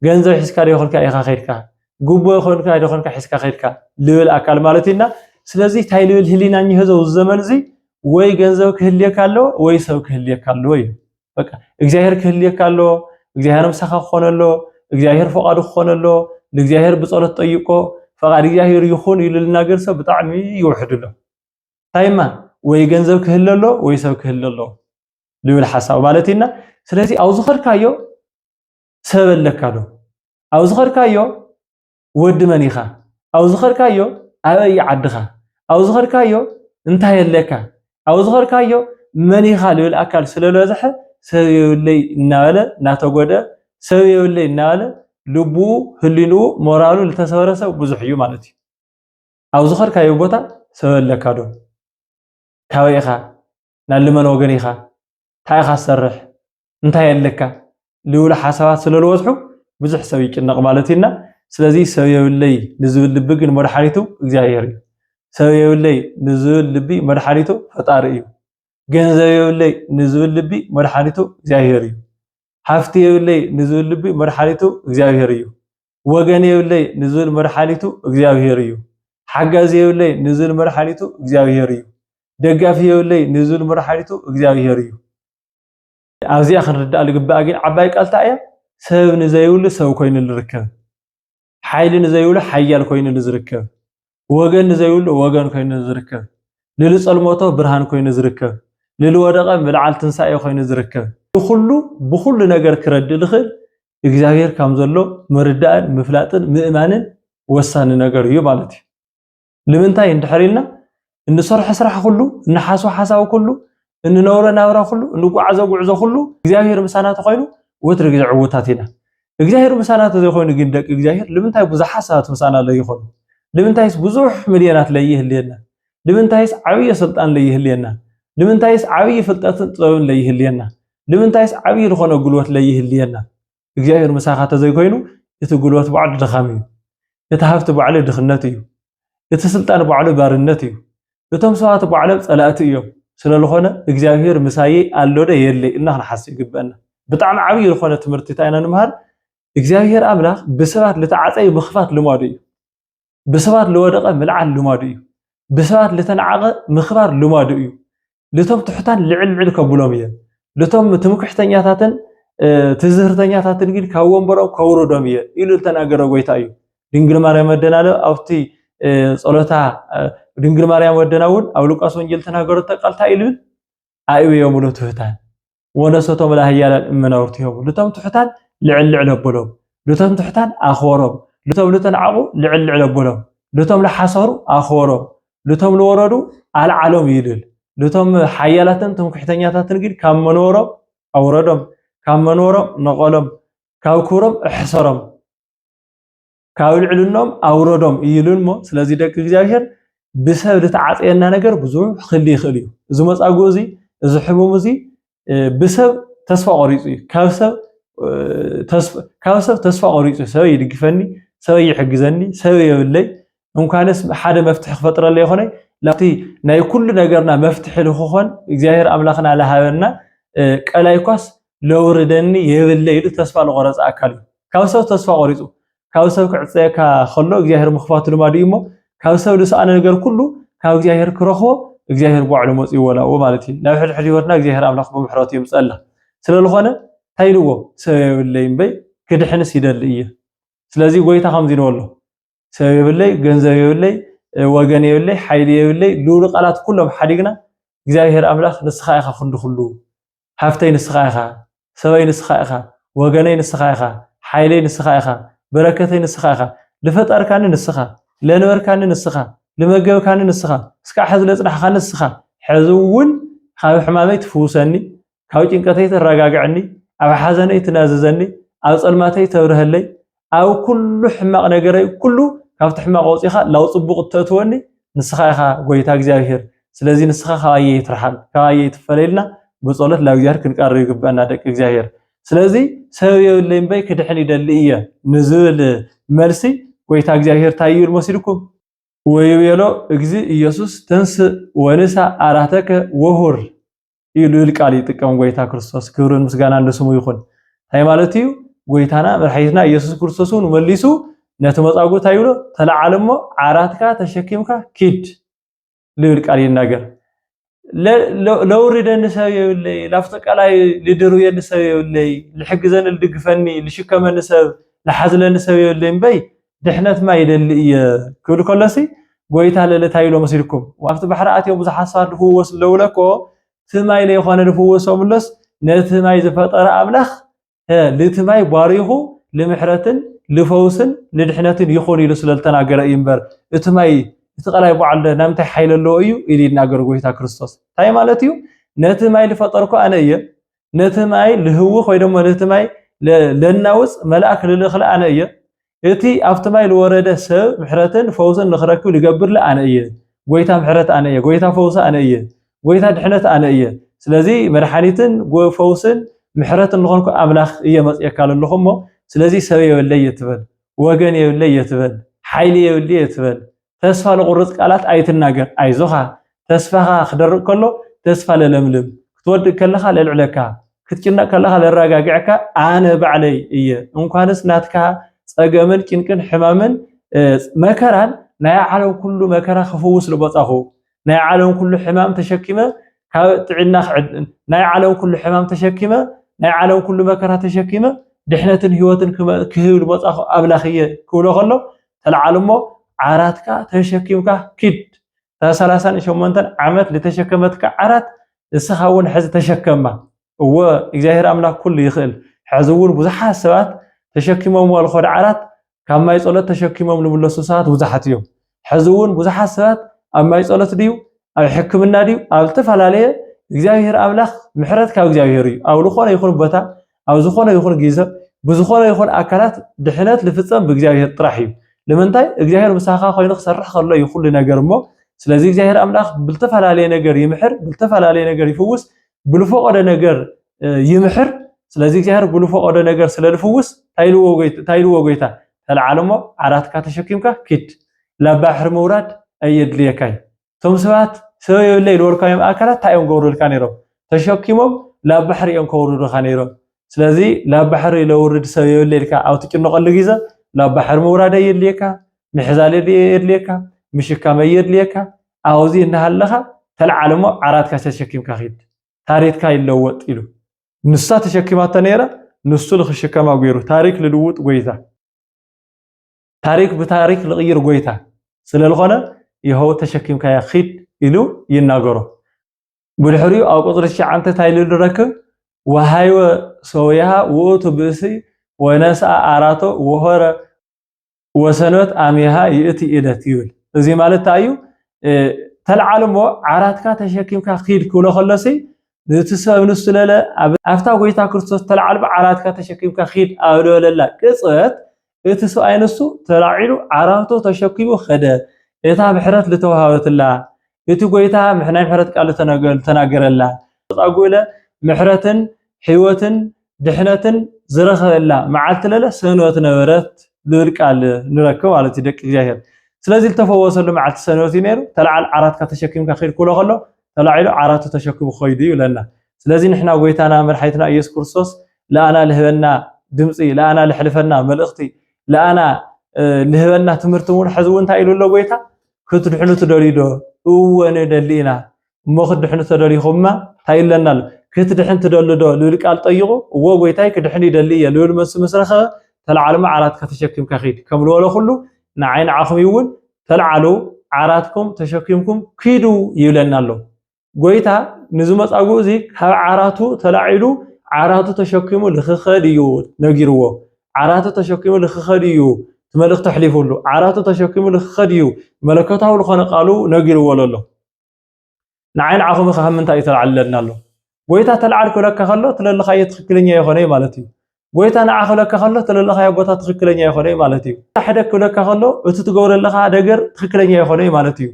جنزة حس كاري يخون كاي أخا خير كا جوبو يخون كاي يخون كحس كخير كا لول أكل مالتنا ስለዚህ ታይلول هلينا نيهزو الزمن زي ወይ ገንዘብ ክህልየ ካሎ ወይ ሰው ክህልየ ካሎ ወይ በቃ እግዚአብሔር ክህልየ ካሎ እግዚአብሔር ምሳኻ ኾነሎ እግዚአብሔር ፈቃዱ ኾነሎ ለእግዚአብሔር በጸሎት ጠይቆ ፈቃድ እግዚአብሔር ይኹን ይልልናገር ሰብ በጣም ይውሕድሎ ታይማ ወይ ገንዘብ ክህልሎ ወይ ሰው ክህልሎ ልብል ሐሳብ ማለትና ስለዚህ አው ዝኸርካዮ ሰበለካዶ አው ዝኸርካዮ ወድ መኒኻ አው ዝኸርካዮ አበይ ዓድኻ አው ዝኸርካዮ እንታይ የለካ አው ዝኸርካዮ መኒኻ ልብል አካል ስለለዘሐ ሰብየውለይ እናበለ ናተጎደ ሰብየውለይ እናበለ ልቡ ህሊኑ ሞራሉ ለተሰበረሰብ ብዙሕ እዩ ማለት እዩ አው ዝኸርካዮ ቦታ ሰበለካዶ ካበይኻ ናልመን ወገን ኢኻ ታይኻ ሰርሕ እንታይ የለካ ልብል ሓሳባት ስለለወጽሑ ብዙሕ ሰብ ይጭነቕ ማለት ኢና ስለዚህ ሰብየውለይ ንዝብል ልቢ ግን መድሓኒቱ እግዚአብሔር እዩ ሰብየውለይ ንዝብል ልቢ መድሓኒቱ ፈጣሪ እዩ ገንዘብ የውለይ ንዝብል ልቢ መድሓኒቱ እግዚአብሔር እዩ ሃፍቲ የውለይ ንዝብል ልቢ መድሓኒቱ እግዚአብሔር እዩ ወገን የውለይ ንዝብል መድሓኒቱ እግዚአብሔር እዩ ሓጋዝ የውለይ ንዝብል መድሓኒቱ እግዚአብሔር እዩ ደጋፊ የውለይ ንዝብል መድሓኒቱ እግዚአብሔር እዩ ኣብዚኣ ክንርዳእ ልግባእ ግን ዓባይ ቃልታ እያ ሰብ ንዘይብሉ ሰብ ኮይኑ ዝርከብ ሓይሊ ንዘይብሉ ሓያል ኮይኑ ዝርከብ ወገን ንዘይብሉ ወገን ኮይኑ ዝርከብ ልልጸልሞቶ ብርሃን ኮይኑ ዝርከብ ልልወደቀ ምልዓል ትንሳኤ ኮይኑ ዝርከብ ብኩሉ ነገር ክረድእ ልኽእል እግዚአብሔር ከም ዘሎ መርዳእን ምፍላጥን ምእማንን ወሳኒ ነገር እዩ ማለት እዩ ንምንታይ እንድሕሪልና እንሰርሖ ስራሕ ኩሉ እንሓስቦ ሓሳብ ኩሉ እንነብሮ ናብራ ኩሉ እንጓዓዞ ጉዕዞ ኩሉ እግዚአብሔር ምሳና ተኮይኑ ወትር ግዜ ዕውታት ኢና እግዚአብሔር ምሳና ተዘይኮይኑ ግን ደቂ እግዚአብሔር ንምንታይ ብዙሕ ሓሳባት ምሳና ለይኾኑ ንምንታይስ ብዙሕ ሚልዮናት ለይህልየና ንምንታይስ ዓብይ ስልጣን ለይህልየና ንምንታይስ ዓብይ ፍልጠትን ጥበብን ለይህልየና ንምንታይስ ዓብይ ዝኾነ ጉልበት ለይህልየና እግዚአብሔር ምሳኻ ተዘይኮይኑ እቲ ጉልበት ባዕሉ ድኻም እዩ እቲ ሃብቲ ባዕሉ ድኽነት እዩ እቲ ስልጣን ባዕሉ ባርነት እዩ እቶም ሰባት ባዕሎም ጸላእቲ እዮም ስለዝኾነ እግዚአብሔር ምሳዬ ኣሎደ የለይ እና ክንሓስብ ይግበአና ብጣዕሚ ዓብይ ዝኾነ ትምህርቲ ታይና ንምሃር እግዚአብሔር አምላኽ ብሰባት ለተዓፀይ ምኽፋት ልማዱ እዩ ብሰባት ለወደቀ ምልዓል ልማዱ እዩ ብሰባት ለተነዓቀ ምኽባር ልማዱ እዩ ለቶም ትሑታን ልዕልዕል ከብሎም እየ ለቶም ትምክሕተኛታትን ትዝህርተኛታትን ግን ካብ ወንበሮም ከውርዶም እየ ኢሉ ተናገረ ጎይታ እዩ ድንግል ማርያም ወደናለ ኣብቲ ጸሎታ ድንግል ማርያም ወደናውን ኣብ ሉቃስ ወንጌል ተናገረቶ ቃልታ ኢሉን አይብዮም ለትሑታን ወነሰቶም ለሃያላን እመናውርትዮም ለቶም ትሑታን ልዕልዕል ኣበሎም ለቶም ትሑታን ኣኽበሮም ለቶም ለተነዓቁ ልዕልዕል ኣበሎም ለቶም ለሓሰሩ ኣኽበሮም ለቶም ለወረዱ ኣልዓሎም ይልል ለቶም ሓያላትን ትምክሕተኛታትን ግን ካብ መንበሮም ኣውረዶም ካብ መንበሮም ነቐሎም ካብ ክብሮም እሕሰሮም ካብ ልዕልኖም ኣውረዶም ይልልሞ ስለዚ ደቂ እግዚአብሔር ብሰብ ዝተዓፀየና ነገር ብዙሕ ክህሊ ይኽእል እዩ እዚ መጻጉዕ እዚ እዚ ሕሙም እዚ ብሰብ ተስፋ ቆሪፁ እዩ ካብ ሰብ ካብ ሰብ ተስፋ ቆሪፁ ሰብ ይድግፈኒ ሰብ ይሕግዘኒ ሰብ የብለይ እንኳንስ ሓደ መፍትሕ ክፈጥረለ ይኾነ ላቲ ናይ ኩሉ ነገርና መፍትሕ ልኾን እግዚአብሔር አምላኽና ለሃበና ቀላይኳስ ለውርደኒ የብለይ ኢሉ ተስፋ ለቆረፀ አካል ካብ ሰብ ተስፋ ቆሪፁ ካብ ሰብ ክዕፀየካ ከሎ እግዚአብሔር ምኽፋቱ ልማዱ እሞ ካብ ሰብ ልሰኣነ ነገር ኩሉ ካብ እግዚአብሔር ክረኽቦ እግዚአብሔር ባዕሉ መፅኡ ወላኡ ማለት እዩ ናብ ሕድሕድ ህይወትና እግዚአብሔር አምላኽ ብምሕረቱ ይምፀላ ስለዝኾነ ታይልዎ ሰብ የብለይ እምበይ ክድሕንስ ይደሊ እየ ስለዚ ጎይታ ከምዚ ንበሎ ሰብ የብለይ ገንዘብ የብለይ ወገን የብለይ ሓይሊ የብለይ ልኡሉ ቃላት ኩሎም ሓዲግና እግዚአብሔር አምላኽ ንስኻ ኢኻ ክንዲ ኩሉ ሃፍተይ ንስኻ ኢኻ ሰበይ ንስኻ ኢኻ ወገነይ ንስኻ ኢኻ ሓይለይ ንስኻ ኢኻ በረከተይ ንስኻ ኢኻ ልፈጠርካኒ ንስኻ ለነበርካኒ ንስኻ ልመገብካኒ ንስኻ እስካዕ ሕዚ ለፅናሕካ ንስኻ ሕዚ እውን ካብ ሕማመይ ትፍውሰኒ ካብ ጭንቀተይ ተረጋግዕኒ ኣብ ሓዘነይ ትናዘዘኒ ኣብ ጸልማተይ ተብርህለይ ኣብ ኩሉ ሕማቕ ነገረይ ኩሉ ካብቲ ሕማቕ ወፂኻ ላው ጽቡቕ ተእትወኒ ንስኻ ኢኻ ጎይታ እግዚአብሔር ስለዚ ንስኻ ካባየ ይትርሓል ካባየ ይትፈለይልና ብጸሎት ናብ እግዚአብሔር ክንቀርብ ይግባአና ደቂ እግዚአብሔር ስለዚ ሰብ የብለይ እምበይ ክድሕን ይደሊ እየ ንዝብል መልሲ ጎይታ እግዚአብሔር እንታይ ይብል መሲልኩም ወይቤሎ እግዚ ኢየሱስ ተንስ ወንሳ አራተከ ወሁር ይሉል ቃል ይጥቀም ጎይታ ክርስቶስ ክብርን ምስጋና እንደስሙ ይኹን ታይ ማለት እዩ ጎይታና መድኃኒትና ኢየሱስ ክርስቶስን መልሱ ነቲ መጻጉዕታ ይብሎ ተለዓለሞ ዓራትካ ተሸኪምካ ኪድ ልብል ቃል ይናገር ለውርደን ሰብ የብለይ ላፍተቃላይ ልድሩየን ሰብ የብለይ ልሕግዘን ልድግፈኒ ልሽከመን ሰብ ለሓዝለን ሰብ የብለይ እምበይ ድሕነት ማ ይደሊ እየ ክብል ከሎሲ ጎይታ ለለታይ ኢሎ መሲልኩም ኣብቲ ባሕሪ ኣትዮም ብዙሓት ሰባት ልፍወስ ለውለኮ ትማይ ለይኾነ ልፍወሶምሎስ ነቲ ማይ ዝፈጠረ ኣምላኽ ለቲ ማይ ባሪኹ ንምሕረትን ልፈውስን ልድሕነትን ይኹን ኢሉ ስለልተናገረ እዩ እምበር እቲ ማይ እቲ ቀላይ በዓል ናምንታይ ሓይሊ ኣለዎ እዩ ኢሉ ይናገር ጎይታ ክርስቶስ እንታይ ማለት እዩ ነቲ ማይ ልፈጠርኩ ኣነ እየ ነቲ ማይ ልህውኽ ወይ ደሞ ነቲ ማይ ለናውፅ መልኣክ ልልኽለ ኣነ እየ እቲ ኣብቲ ማይ ልወረደ ሰብ ምሕረትን ፈውስን ንኽረክብ ልገብር ኣነ እየ ጎይታ ምሕረት ኣነ እየ ጎይታ ፈውስ ኣነ እየ ጎይታ ድሕነት ኣነ እየ ስለዚ መድሓኒትን ፈውስን ምሕረትን ንኾንኩ ኣምላኽ እየ መፅየካ ኣለኹሞ ስለዚ ሰብ የብለይ እትበል ወገን የብለይ እትበል ሓይሊ የብለይ እትበል ተስፋ ለቁርፅ ቃላት ኣይትናገር ኣይዞኻ ተስፋኻ ክደርቕ ከሎ ተስፋ ለለምልም ክትወድቅ ከለኻ ለልዕለካ ክትጭነቕ ከለኻ ለረጋግዕካ ኣነ ባዕለይ እየ እንኳንስ ናትካ ፀገምን ጭንቅን ሕማምን መከራን ናይ ዓለም ኩሉ መከራ ክፍውስ ልበፃኹ ናይ ዓለም ኩሉ ሕማም ተሸኪመ ካብ ጥዕና ናይ ዓለም ኩሉ ሕማም ተሸኪመ ናይ ዓለም ኩሉ መከራ ተሸኪመ ድሕነትን ህይወትን ክህብ ልበፃኹ ኣምላኽ እየ ክብሎ ከሎ ተለዓለሞ ዓራትካ ተሸኪምካ ኪድ 38 ዓመት ለተሸከመትካ ዓራት እስኻ እውን ሕዚ ተሸከማ እወ እግዚአብሔር ኣምላኽ ኩሉ ይኽእል ሕዚ እውን ብዙሓት ሰባት ተሸኪሞም ወልኾድ ዓራት ካብ ማይ ጸሎት ተሸኪሞም ልምለሱ ሰባት ብዙሓት እዮም ሕዚ እውን ብዙሓት ሰባት ኣብ ማይ ጸሎት ድዩ ኣብ ሕክምና ድዩ ኣብ ተፈላለየ እግዚአብሔር ኣምላኽ ምሕረት ካብ እግዚአብሔር እዩ ኣብ ዝኾነ ይኹን ቦታ ኣብ ዝኾነ ይኹን ግዜ ብዝኾነ ይኹን ኣካላት ድሕነት ልፍፀም ብእግዚአብሔር ጥራሕ እዩ ለምንታይ እግዚአብሔር ምሳኻ ኮይኑ ክሰርሕ ከሎ እዩ ኩሉ ነገር እሞ ስለዚ እግዚአብሔር ኣምላኽ ብልተፈላለየ ነገር ይምሕር ብልተፈላለየ ነገር ይፍውስ ብልፈቆደ ነገር ይምሕር ስለዚ እግዚአብሔር ብልፈቆደ ነገር ስለልፍውስ ታይልዎ ጎይታ ተለዓለሞ ዓራትካ ተሸኪምካ ኪድ ላብ ባሕሪ ምውራድ ኣየድልየካይ ቶም ሰባት ሰብ የብለይ ልወልካዮም ኣካላት ታዮም ገውሩልካ ነይሮም ተሸኪሞም ላብ ባሕሪ እዮም ከውርዱካ ነይሮም ስለዚ ላብ ባሕሪ ለውርድ ሰብ የብለይልካ ኣብ ትጭነቐሉ ግዜ ላብ ባሕሪ ምውራድ ኣየድልየካ ምሕዛል የድልየካ ምሽካም ኣየድልየካ ኣብዚ እናሃለኻ ተለዓለሞ ዓራትካ ተሸኪምካ ኪድ ታሪክካ ይለወጥ ኢሉ ንሳ ተሸኪማተ ነይራ ንሱ ልክሽከማ ገይሩ ታሪክ ልልውጥ ጎይታ ታሪክ ብታሪክ ልቕይር ጎይታ ስለልኾነ ይኸው ተሸኪምካ ኺድ ኢሉ ይናገሮ ብድሕሪኡ ኣብ ቁፅሪ 9 ታይሉ ዝረክብ ወሃይወ ሰውያ ውእቱ ብእሲ ወነስአ ዓራቶ ወሆረ ወሰንበት ኣሚሃ ይእቲ ኢለት ይብል እዚ ማለት እዩ ተለዓለሞ ዓራትካ ተሸኪምካ ኺድ ክብሎ ከሎሲ እቲ ሰብ ንሱ ለለ ኣብታ ጎይታ ክርስቶስ ተለዓልሞ ዓራትካ ተሸኪምካ ኺድ ኣብ ለለላ ቅፅበት እቲ ሰብኣይ ንሱ ተላዒሉ ዓራቱ ተሸኪሙ ኸደ እታ ምሕረት ልተዋሃበትላ እቲ ጎይታ ናይ ምሕረት ቃል ተናገረላ ተጻጉለ ምሕረትን ህይወትን ድሕነትን ዝረኸበላ መዓልቲ ለለ ሰንበት ነበረት ዝብል ቃል ንረክብ ማለት ደቂ እግዚአብሔር ስለዚህ ተፈወሰሉ መዓልቲ ሰንበት ነይሩ ተልዓል ዓራትካ ተሸኪምካ ኺድ ኩሎ ከሎ ተላዒሉ ዓራቱ ተሸኪሙ ኸይዱ ይብለና ስለዚህ ንሕና ጎይታና መድሓኒትና ኢየሱስ ክርስቶስ ለአና ልህበና ድምፂ ለአና ልሕልፈና መልእኽቲ ለአና ልህበና ትምህርቲ እውን ሕዚ እውን እንታይ ኢሉ ኣሎ ጎይታ ክትድሕኑ ትደልዩ ዶ እወ ንደሊና እሞ ክትድሕኑ ተደሊኹማ እንታይ ኢለና ኣሎ ክትድሕን ትደሊ ዶ ልብል ቃል ጠይቑ እወ ጎይታይ ክድሕን ይደሊ እየ ልብል መልሲ ምስ ረኸበ ተልዓልማ ዓራትካ ተሸኪምካ ኺድ ከም ዝበሎ ኩሉ ንዓይ ንዓኹም እውን ተልዓሉ ዓራትኩም ተሸኪምኩም ኪዱ ይብለና ኣሎ ጎይታ ንዝመጻጉዕ እዚ ካብ ዓራቱ ተላዒሉ ዓራቱ ተሸኪሙ ልኽኸድ እዩ ነጊርዎ ዓራቱ ተሸኪሙ ልኽኸድ እዩ መልእኽቲ ሕሊፉሉ ዓራቱ ተሸኪሙ ልኽኸድ እዩ መለከታዊ ዝኾነ ቃሉ ነጊርዎ ኣሎ ንዓይ ንዓኹም ካብ ምንታይ ተልዓለና ኣሎ ጎይታ ተልዓል ክብለካ ከሎ ትለለኻዮ ትክክለኛ ይኾነ ማለት እዩ ጎይታ ንዓኽ ክብለካ ከሎ ትለለኻዮ ቦታ ትክክለኛ ይኾነ ማለት እዩ ሓደ ክብለካ ከሎ እቲ ትገብረለኻ ነገር ትክክለኛ ይኾነ ማለት እዩ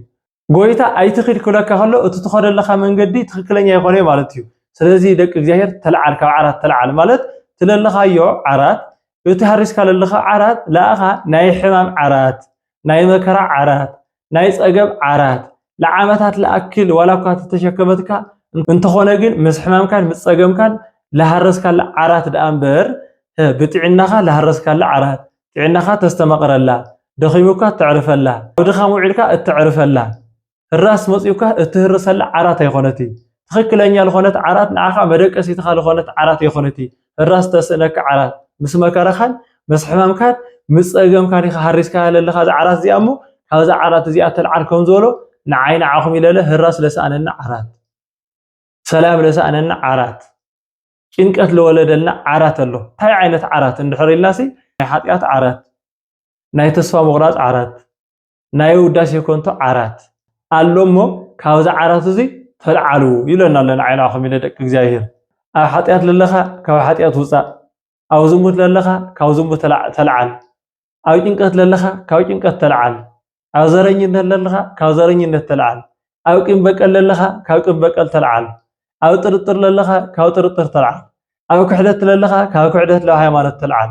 ጎይታ ኣይትኺድ ክብለካ ከሎ እቲ ትኸደለኻ መንገዲ ትክክለኛ ይኾነ ማለት እዩ ስለዚ ደቂ እግዚአብሔር ተልዓል ካብ ዓራት ተልዓል ማለት ትለለኻዮ ዓራት እቲ ሃሪስካ ለለኻ ዓራት ለኣኻ ናይ ሕማም ዓራት ናይ መከራ ዓራት ናይ ፀገብ ዓራት ለዓመታት ለኣክል ዋላ እኳ ተተሸከመትካ እንተኾነ ግን ምስ ሕማምካን ምስ ፀገምካን ለሃረስካላ ዓራት ደኣ እምበር ብጥዕናኻ ለሃረስካላ ዓራት ጥዕናኻ ተስተመቕረላ ደኺሙካ እትዕርፈላ ድኻም ውዒልካ እትዕርፈላ ህራስ መፂኡካ እትህርሰላ ዓራት ኣይኮነቲ ትክክለኛ ዝኾነት ዓራት ንዓኻ መደቀሲትኻ ዝኾነት ዓራት ኣይኮነቲ ህራስ ተስእነካ ዓራት ምስ መከራኻን ምስ ሕማምካን ምስ ፀገምካን ኢኻ ሃሪስካ ለለኻ ዛ ዓራት እዚኣ እሞ ካብዛ ዓራት እዚኣ ተልዓል ከም ዝበሎ ንዓይ ንዓኹም ኢለለ ህራስ ለሰኣነና ዓራት ሰላም ለሰኣነና ዓራት ጭንቀት ለወለደልና ዓራት ኣሎ እንታይ ዓይነት ዓራት እንድሕር ኢልናሲ ናይ ሓጢኣት ዓራት ናይ ተስፋ ምቑራፅ ዓራት ናይ ውዳሴ ኮንቶ ዓራት ኣሎ እሞ ካብዛ ዓራት እዚ ተልዓሉ ይለና ኣሎ ንዓይ ንዓኹም ኢለ ደቂ እግዚአብሔር ኣብ ሓጢኣት ለለኻ ካብ ሓጢኣት ውፃእ ኣብ ዝሙት ለለኻ ካብ ዝሙት ተልዓል ኣብ ጭንቀት ለለኻ ካብ ጭንቀት ተልዓል ኣብ ዘረኝነት ለለኻ ካብ ዘረኝነት ተልዓል ኣብ ቂም በቀል ለለኻ ካብ ቂም በቀል ተልዓል ኣብ ጥርጥር ለለኻ ካብ ጥርጥር ተልዓል ኣብ ክሕደት ለለኻ ካብ ክሕደት ለው ሃይማኖት ተልዓል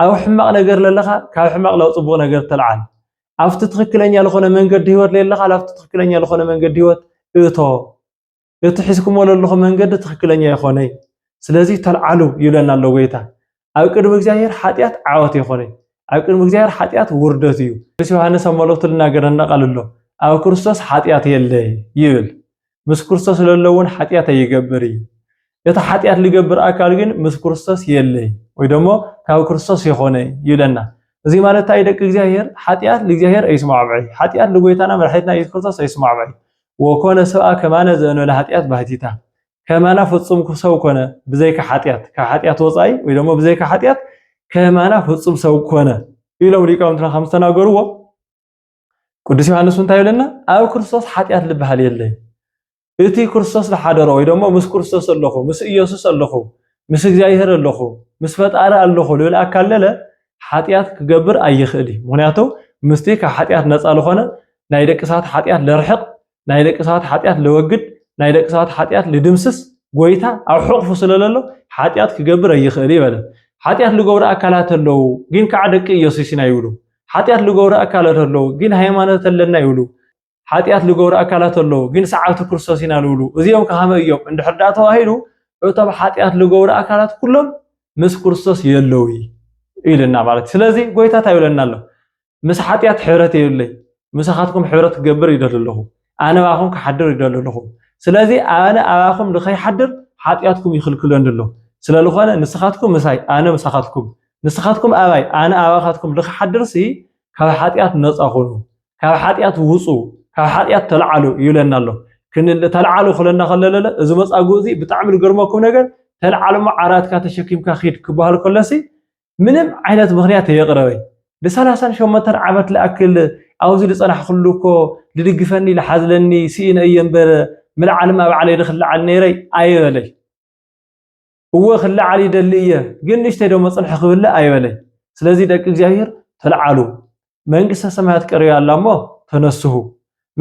ኣብ ሕማቕ ነገር ለለኻ ካብ ሕማቕ ለው ጽቡቕ ነገር ተልዓል ኣብቲ ትክክለኛ ዝኾነ መንገዲ ህይወት ለለኻ ኣብቲ ትክክለኛ ዝኾነ መንገዲ ህይወት እቶ እቲ ሒዝኩሞ ለለኹም መንገዲ ትክክለኛ ይኾነ ስለዚ ተልዓሉ ይብለና ኣሎ ጎይታ ኣብ ቅድሚ እግዚአብሔር ሓጢኣት ዓወት ይኾነ ኣብ ቅድሚ እግዚአብሔር ሓጢኣት ውርደት እዩ ቅዱስ ዮሐንስ ኣብ መልእኽቱ ልናገረና ቃል ኣሎ ኣብ ክርስቶስ ሓጢኣት የለ ይብል ምስ ክርስቶስ ለሎ እውን ሓጢኣት ኣይገብር እዩ እቲ ሓጢኣት ዝገብር ኣካል ግን ምስ ክርስቶስ የለ ወይ ደሞ ካብ ክርስቶስ ይኾነ ይብለና እዚ ማለት እንታይ ደቂ እግዚአብሔር ሓጢኣት ለእግዚአብሔር ኣይስማዕብዕ ሓጢኣት ለጎይታና መድሓኒትና ኢየሱስ ክርስቶስ ኣይስማዕብዕ ወኮነ ሰብአ ከማነ ዘእንበለ ሓጢኣት ባሕቲታ ከማና ፍጹም ሰብ ኮነ ብዘይካ ሓጢኣት ካብ ሓጢኣት ወፃኢ ወይ ደሞ ብዘይካ ሓጢኣት ከማና ፍጹም ሰብ ኮነ ኢሎም ሊቃውንትና ከም ዝተናገርዎ ቅዱስ ዮሐንስ እንታይ ይብለና ኣብ ክርስቶስ ሓጢኣት ልበሃል የለ እቲ ክርስቶስ ዝሓደሮ ወይ ደሞ ምስ ክርስቶስ ኣለኹ ምስ ኢየሱስ ኣለኹ ምስ እግዚአብሔር ኣለኹ ምስ ፈጣሪ ኣለኹ ልብል ኣካል ለለ ሓጢኣት ክገብር ኣይኽእል እዩ ምክንያቱ ምስቲ ካብ ሓጢኣት ነፃ ዝኾነ ናይ ደቂ ሰባት ሓጢኣት ለርሕቕ ናይ ደቂ ሰባት ሓጢኣት ለወግድ ናይ ደቂ ሰባት ሓጢኣት ልድምስስ ጎይታ ኣብ ሕቑፉ ስለለሎ ሓጢኣት ክገብር ኣይኽእል ይበለ ሓጢኣት ዝገብሩ ኣካላት ኣለዉ ግን ከዓ ደቂ ኢየሱስ ኢና ይብሉ ሓጢኣት ዝገብሩ ኣካላት ኣለዉ ግን ሃይማኖት ኣለና ይብሉ ሓጢኣት ዝገብሩ ኣካላት ኣለዉ ግን ሰዓብቲ ክርስቶስ ኢና ዝብሉ እዚኦም ከመይ እዮም እንድሕር ዳኣ ተባሂሉ እቶም ሓጢኣት ዝገብሩ ኣካላት ኩሎም ምስ ክርስቶስ የለዉ ኢልና ማለት ስለዚ ጎይታ እንታይ ይብለና ኣሎ ምስ ሓጢኣት ሕብረት የብለይ ምሳኻትኩም ሕብረት ክገብር ይደሊ ኣለኹ ኣነ ባኹም ክሓድር ይደሊ ኣለኹ ስለዚ ኣነ ኣባኹም ንኸይሓድር ሓጢኣትኩም ይኽልክለኒ ኣሎ ስለዝኾነ ንስኻትኩም ምሳይ ኣነ ምሳኻትኩም ንስኻትኩም ኣባይ ኣነ ኣባኻትኩም ንኽሓድርሲ ካብ ሓጢኣት ነፃ ኹኑ ካብ ሓጢኣት ውፁ ካብ ሓጢኣት ተልዓሉ ይብለና ኣሎ ተልዓሉ ክብለና ከለለ እዚ መፃጉዕ እዚ ብጣዕሚ ዝገርመኩም ነገር ተልዓሉሞ ዓራትካ ተሸኪምካ ኺድ ክበሃል ከሎሲ ምንም ዓይነት ምክንያት የቕረበይ ብ38 ዓመት ዝኣክል ኣብዚ ዝፀናሕኩሉ እኮ ዝድግፈኒ ዝሓዝለኒ ስኢነ እየ እምበር ምልዓልማ ባዕለይ ንኽልዓል ነይረይ ኣይበለይ እወ ክልዓል ይደሊ እየ ግን ንእሽተይ ደሞ ፅንሒ ክብለ ኣይበለይ ስለዚ ደቂ እግዚአብሔር ተልዓሉ መንግስተ ሰማያት ቀሪባ ኣላ እሞ ተነስሁ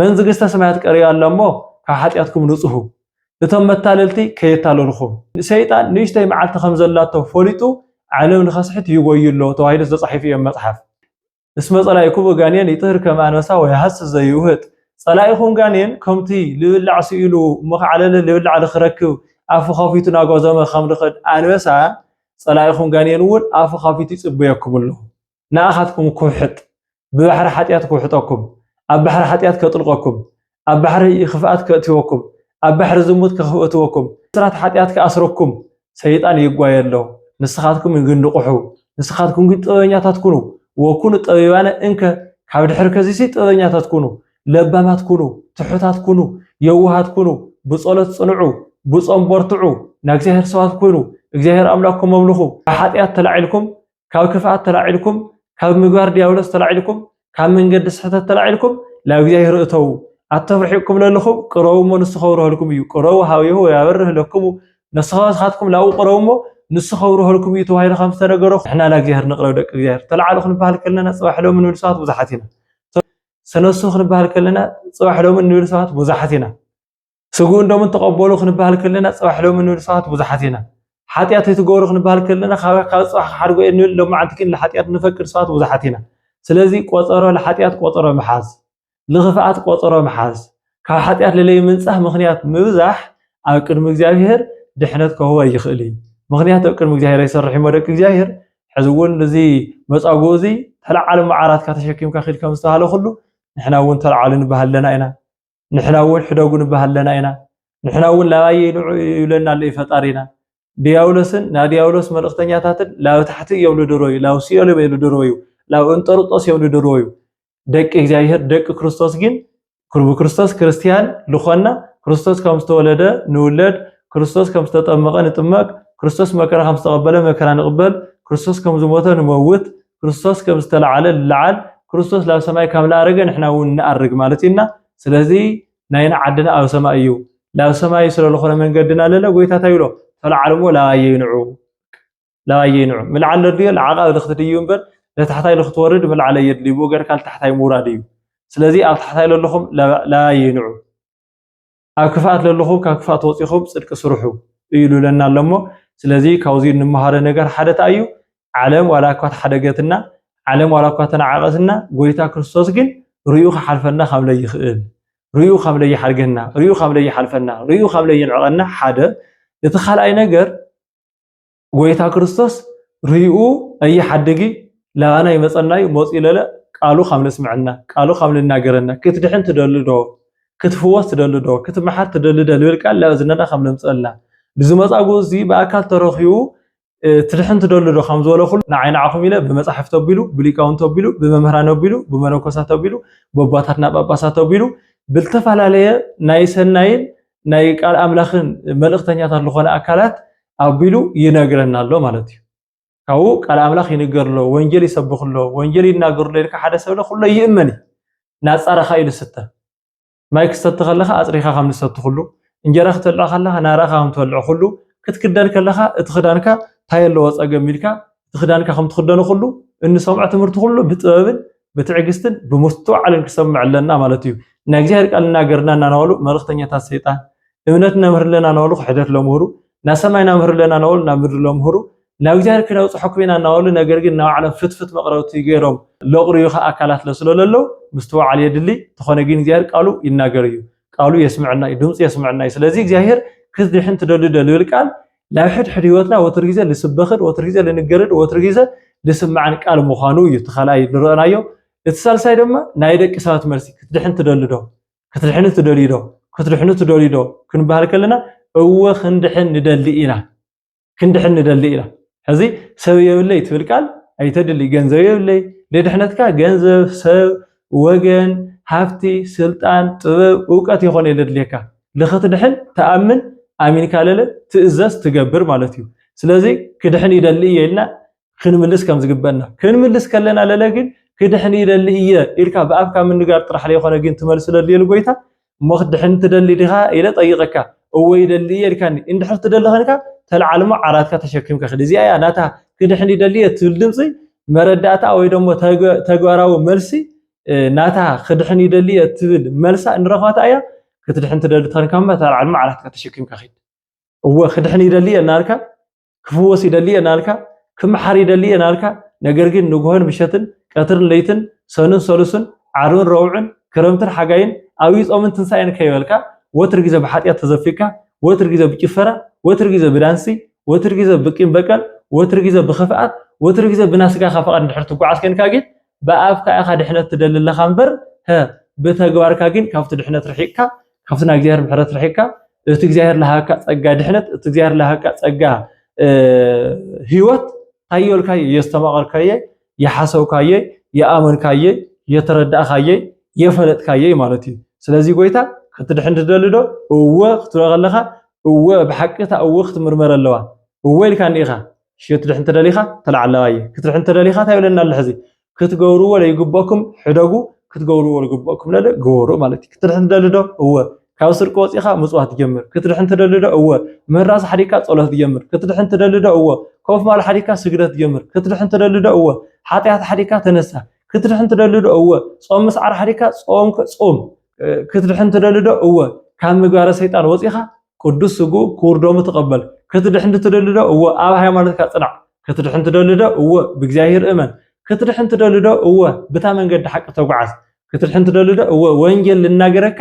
መንግስተ ሰማያት ቀሪባ ኣላ እሞ ካብ ሓጢኣትኩም ንፅሁ እቶም መታለልቲ ከየታለልኩም ሰይጣን ንእሽተይ መዓልቲ ከም ዘላቶ ፈሊጡ ዓለም ንኸስሕት ይጎይሎ ተዋሂዶ ዝተጻሒፍ እዮም መጽሓፍ እስመ ጸላኢኩም ወጋንየን ይጥህር ከም አንበሳ ወይሃስ ዘይውህጥ ጸላኢኹም ጋንየን ከምቲ ልብላዕ ሲኢሉ መኽዓለለ ልብላዕ ልኽረክብ ኣፉ ኸፊቱ ናጓዘመ ከም ልኽድ አንበሳ ጸላኢኹም ጋንየን እውን ኣፉ ኸፊቱ ይጽበየኩም ኣሎ ንኣኻትኩም ኩሕጥ ብባሕሪ ሓጢኣት ኩሕጠኩም ኣብ ባሕሪ ሓጢኣት ከጥልቀኩም ኣብ ባሕሪ ክፍኣት ከእትወኩም ኣብ ባሕሪ ዝሙት ከኽእትወኩም ስራት ሓጢኣት ከኣስረኩም ሰይጣን ይጓየሎ ንስኻትኩም ይግንድቁሑ ንስኻትኩም ግን ጥበበኛታት ኩኑ ወኩኑ ጠቢባነ እንከ ካብ ድሕሪ ከዚሲ ጥበበኛታት ኩኑ ለባማት ኩኑ ትሑታት ኩኑ የዋሃት ኩኑ ብጸሎት ጽንዑ ብጾም በርትዑ ናግዚአብሔር ሰባት ኮይኑ እግዚአብሔር አምላክኩም መምልኹ ሓጢአት ተላዒልኩም ካብ ክፍኣት ተላዒልኩም ካብ ምግባር ዲያብሎስ ተላዒልኩም ካብ መንገዲ ስሕተት ተላዒልኩም ለእግዚአብሔር እተው አተፍርሒኩም ለለኹም ቅረውሞ ንስኸውረህልኩም እዩ ቅረው ሃብየሁ ያበርህ ለኩም ንስኻትኩም ላው ቅረውሞ ንስኸውረህልኩም እዩ ተባሂሉ ከም ዝተነገረኹ ንሕና ለእግዚአብሔር ንቅረብ ደቂ እግዚአብሔር ተላዓሉ ክንበሃል ከለና ጽባሕ ሎሚ ንብል ሰባት ብዙሓት ኢና ሰነሱ ክንበሃል ከለና ጽባሕ ሎሚ ንብል ሰባት ብዙሓት ኢና ስጉእ እንደምን ተቀበሉ ክንበሃል ከለና ጽባሕ ሎሚ ንብል ሰባት ብዙሓት ኢና ሓጢአት ይትገብሩ ክንበሃል ከለና ካብ ጽባሕ ሓድጎ እንብል ሎማዓንቲ ግን ለሓጢአት ንፈቅድ ሰባት ብዙሓት ኢና ስለዚ ቆፀሮ ለሓጢአት ቆፀሮ መሓዝ ለኽፍኣት ቆፀሮ መሓዝ ካብ ሓጢአት ለለይ ምንጻህ ምኽንያት ምብዛሕ ኣብ ቅድሚ እግዚአብሔር ድሕነት ከህቦ ይኽእል እዩ ምኽንያት ኣብ ቅድሚ እግዚአብሔር ይሰርሕ መደቅ እግዚአብሔር ሕዚ እውን እዚ መጻጉዕ እዚ ተለዓለ መዓራትካ ተሸኪምካ ኺድ ከም ዝተባሃለ ኩሉ ንሕና እውን ተለዓሉ ንበሃል ለና ኢና ንሕና እውን ሕደጉ ንበሃል ለና ኢና ንሕና እውን ላባየ ይብለና ኣሎ ፈጣሪና ዲያብሎስን ዲያብሎስ መልእክተኛታትን ላብ ታሕቲ እዮም ልድሮዩ ላብ ሲኦል እዮም ልድሮዩ ላብ እንጠርጦስ እዮም ልድሮዩ ደቂ እግዚአብሔር ደቂ ክርስቶስ ግን ክርስቶስ ክርስቲያን ልኾና ክርስቶስ ከም ዝተወለደ ንውለድ ክርስቶስ ከም ዝተጠመቐ ንጥመቅ ክርስቶስ መከራ ከም ዝተቀበለ መከራ ንቅበል ክርስቶስ ከም ዝሞተ ንመውት ክርስቶስ ከም ዝተለዓለ ልዓል ክርስቶስ ላብ ሰማይ ከም ላረገ ንሕና እውን ንኣርግ ማለት ኢና ስለዚ ናይና ዓድና ኣብ ሰማይ እዩ ላብ ሰማይ ስለለኾነ መንገድና ለለ ጎይታ ይብሎ ተለዓልሞ ላባየ ይንዑ ምልዓል ለድዮ ለዓቃብ ልኽትድዩ እምበር ለታሕታይ ልኽትወርድ ምልዓለ የድልዩ ብገርካ ለታሕታይ ምውራድ እዩ ስለዚ ኣብ ታሕታይ ለለኹም ላባየ ይንዑ ኣብ ክፍኣት ለለኹም ካብ ክፍኣት ወፂኹም ጽድቂ ስርሑ ኢሉ ለና ኣለሞ ስለዚ ካብዚ እንመሃሮ ነገር ሓደ እዩ ዓለም ዋላ እኳ ተሓደገትና ዓለም ዋላ እኳ ተናዓቐትና ጎይታ ክርስቶስ ግን ርኡ ክሓልፈና ከም ለይኽእል ርኡ ከም ለይሓድገና ርኡ ከም ለይሓልፈና ርኡ ከም ለይንዕቐና ሓደ እቲ ካልኣይ ነገር ጎይታ ክርስቶስ ርኡ ኣይሓድጊ ላባና ይመፀናዩ መፂ ለለ ቃሉ ከም ለስምዐና ቃሉ ከም ልናገረና ክትድሕን ትደልዶ ክትፍወስ ትደልዶ ክትመሓር ትደልዶ ልብል ቃል ለእዝነና ከም ለምፀልና ብዝመጻጉዕ እዚ በኣካል ተረኺቡ ትድሕን ትደልዶ ከም ዝበለ ኩሉ ንዓይና ዓኹም ኢለ ብመጻሕፍቲ ኣቢሉ ብሊቃውንቲ ኣቢሉ ብመምህራን ኣቢሉ ብመነኮሳት ኣቢሉ በባታትና ጳጳሳት ኣቢሉ ብልተፈላለየ ናይ ሰናይን ናይ ቃል ኣምላኽን መልእክተኛታት ዝኾነ ኣካላት ኣቢሉ ይነግረና ኣሎ ማለት እዩ ካብኡ ቃል ኣምላኽ ይንገርሎ ወንጀል ይሰብኽሎ ወንጀል ይናገርሎ ኢልካ ሓደ ሰብ ኩሉ ይእመን ናጻረኻ ኢሉ ስተ ማይ ክሰቲ ከለኻ ኣጽሪኻ ከም ዝሰቲ ኩሉ እንጀራ ክትበልዕ ከለኻ ናራኻ ከም ትበልዕ ኩሉ ክትክደን ከለኻ እቲ ክዳንካ እንታይ ኣለዎ ፀገም ኢልካ እቲ ክዳንካ ከም ትክደኑ ኩሉ እንሰምዖ ትምህርቲ ኩሉ ብጥበብን ብትዕግስትን ብምስትውዓልን ክሰምዕ ኣለና ማለት እዩ ናይ እግዚአብሔር ቃል እናገርና እናናበሉ መልእክተኛታት ሰይጣን እምነት ነምህርለና ናበሉ ሕደት ለምህሩ ናብ ሰማይ ናምህርለና ናበሉ ናብ ምድሪ ለምህሩ ናብ እግዚአብሔር ክነብፅሐኩም ኢና ናበሉ ነገር ግን ናብ ዓለም ፍትፍት መቅረብቲ ገይሮም ለቕርዩኻ ኣካላት ለስለለሎ ምስትውዓል የድሊ ተኾነ ግን እግዚአብሔር ቃሉ ይናገር እዩ ቃሉ የስምዐና እዩ ድምፂ የስምዐና እዩ ስለዚ እግዚአብሔር ክትድሕን ትደልዶ ልብል ቃል ናብ ሕድሕድ ህይወትና ወትር ግዜ ልስበኽን ወትር ግዜ ልንገርድ ወትር ግዜ ልስማዕን ቃል ምዃኑ እዩ እቲ ካልኣይ ንርአናዮ እቲ ሳልሳይ ድማ ናይ ደቂ ሰባት መልሲ ክትድሕን ትደልዶ ክትድሕን ትደልዶ ክትድሕን ትደልዶ ክንበሃል ከለና እወ ክንድሕን ንደሊ ኢና ሕዚ ሰብ የብለይ ትብል ቃል ኣይተድሊ ገንዘብ የብለይ ለድሕነትካ ገንዘብ ሰብ ወገን ሃፍቲ ስልጣን ጥበብ እውቀት ይኾነ የድልየካ ለኽትድሕን ተኣምን ኣሚንካ ለለ ትእዘዝ ትገብር ማለት እዩ ስለዚ ክድሕን ይደሊ እየ ኢልና ክንምልስ ከም ዝግበአና ክንምልስ ከለና ለለ ግን ክድሕን ይደሊ እየ ኢልካ ብኣፍካ ምንጋር ጥራሕ ለይኾነ ግን ትመልስለሉ የሉ ጎይታ እሞ ክድሕን ትደሊ ዲኻ ኢለ ጠይቐካ እወ ይደሊ እየ ኢልካኒ እንድሕር ትደሊ ኸንካ ተለዓልሞ ዓራትካ ተሸኪምካ ክድ እዚኣ እያ ናታ ክድሕን ይደሊ እየ ትብል ድምፂ መረዳእታ ወይ ደሞ ተግባራዊ መልሲ ናታ ክድሕን ይደሊ እየ ትብል መልሳ እንረኽባታ እያ ክትድሕን ትደሊ ተንከማ ተለዓልሞ ዓራትካ ተሸኪምካ ኺድ እወ ክድሕን ይደሊ እየ እናልካ ክፍወስ ይደሊ እየ እናልካ ክምሓር ይደሊ እናልካ ነገር ግን ንግሆን ምሸትን ቀትርን ለይትን ሰኑን ሰሉስን ዓርብን ረውዕን ክረምትን ሓጋይን ኣብይ ጾምን ትንሳኤን ከይበልካ ወትር ግዜ ብሓጢያት ተዘፊካ ወትር ግዜ ብጭፈራ ወትር ግዜ ብዳንሲ ወትር ግዜ ብቂም በቀል ወትር ግዜ ብኽፍኣት ወትር ግዜ ብናስጋኻ ፈቃድ እንድሕር ትጓዓዝ ኮንካ ግን ብኣፍካ ኢኻ ድሕነት ትደልለኻ እምበር ብተግባርካ ግን ካብቲ ድሕነት ርሒቕካ ካብቲ ናይ እግዚኣብሔር ምሕረት ርሒቕካ እቲ እግዚኣብሔር ለሃካ ጸጋ ድሕነት እቲ እግዚኣብሔር ለሃካ ጸጋ ህይወት ታየልካየ የስተማቐርካየ የሓሰብካየ የኣመንካየ የተረዳእካየ የፈለጥካየ ማለት እዩ ስለዚህ ጎይታ ክትድሕን ትደልዶ እወ ክትረኸለኻ እወ ብሓቂታ እወ ክትምርመር ኣለዋ እወ ኢልካ ንኢኻ ሽት ድሕን ትደሊኻ ተለዓለባየ ክትድሕን ትደሊኻ ታይብለና ኣሎ ሕዚ ክትገብርዎ ለይግበኩም ሕደጉ ክትገብርዎ ለይግበኩም ለለ ግበሩ ማለት እዩ ክትድሕን ትደልዶ እወ ካብ ስርቆ ወፂኻ ምጽዋት ትጀምር ክትድሕን ትደልዶ እወ ምህራስ ሓዲካ ጸሎት ትጀምር ክትድሕን ትደልዶ እወ ኮፍ ማል ሓዲካ ስግደት ትጀምር ክትድሕን ትደልዶ እወ ሓጢያት ሓዲካ ተነሳ ክትድሕን ትደልዶ እወ ጾም መስዓር ሓዲካ ጾም ክትድሕን ትደልዶ እወ ካብ ምግባረ ሰይጣን ወፂኻ ቅዱስ ስጉ ኩርዶሙ ተቀበል ክትድሕን ትደልዶ እወ ኣብ ሃይማኖትካ ጽናዕ ክትድሕን ትደልዶ እወ ብእግዚአብሔር እመን ክትድሕን ትደልዶ እወ ብታ መንገዲ ሓቂ ተጓዓዝ ክትድሕን ትደልዶ እወ ወንጌል ልናገረካ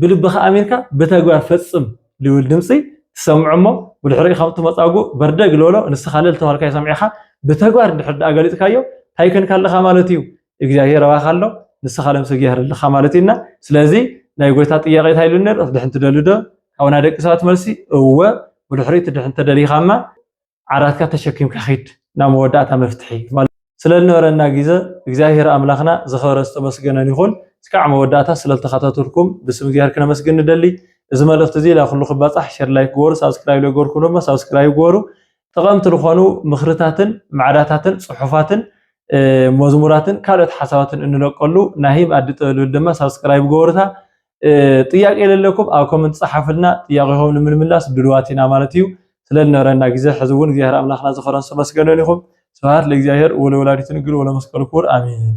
ብልብኻ ኣሚንካ ብተግባር ፈጽም ልብል ድምፂ ትሰምዖሞ ብድሕሪ ከም ትመጻጉ በርደግ ልበሎ ንስኻ ልል ተባልካ ይሰምዒኻ ብተግባር እንድሕር ኣገሊጥካዮ ታይ ከንካ ኣለኻ ማለት እዩ እግዚአብሔር ኣባኻ ኣሎ ንስኻ ለምስ እግዚአብሔር ኣለኻ ማለት ኢና ስለዚ ናይ ጎይታ ጥያቄ እንታይ ኢሉ ነር ትድሕን ትደልዶ ካብና ደቂ ሰባት መልሲ እወ ብድሕሪ ትድሕን ተደሊኻማ ዓራትካ ተሸኪምካ ኺድ ናብ መወዳእታ መፍትሒ ስለልነበረና ግዜ እግዚአብሔር ኣምላኽና ዝኸበረ ዝተመስገነን ይኹን እስካዕ መወዳእታ ስለልተኸታተልኩም ብስም እግዚአብሔር ክነመስግን ንደሊ እዚ መልእኽቲ እዚ ለኩሉ ክባጻሕ ሼር ላይክ ግበሩ ሳብስክራይብ ለገርኩም ድማ ሳብስክራይብ ግበሩ ጠቐምቲ ዝኾኑ ምኽርታትን ማዕዳታትን ጽሑፋትን መዝሙራትን ካልኦት ሓሳባትን እንለቀሉ ናሂም ኣዲ ጥበል ድማ ሳብስክራይብ ግበሩታ ጥያቄ የለለኩም ኣብ ኮመንት ጻሓፉልና ጥያቄኩም ንምምላስ ድልዋቲና ማለት እዩ ስለልነበረና ግዜ ሕዚ እውን እግዚአብሔር ኣምላኽና ዝኸበረን ዝተመስገነን ይኹን ስብሐት ለእግዚአብሔር ወለወላዲቱ ንግል ወለመስቀሉ ክቡር አሜን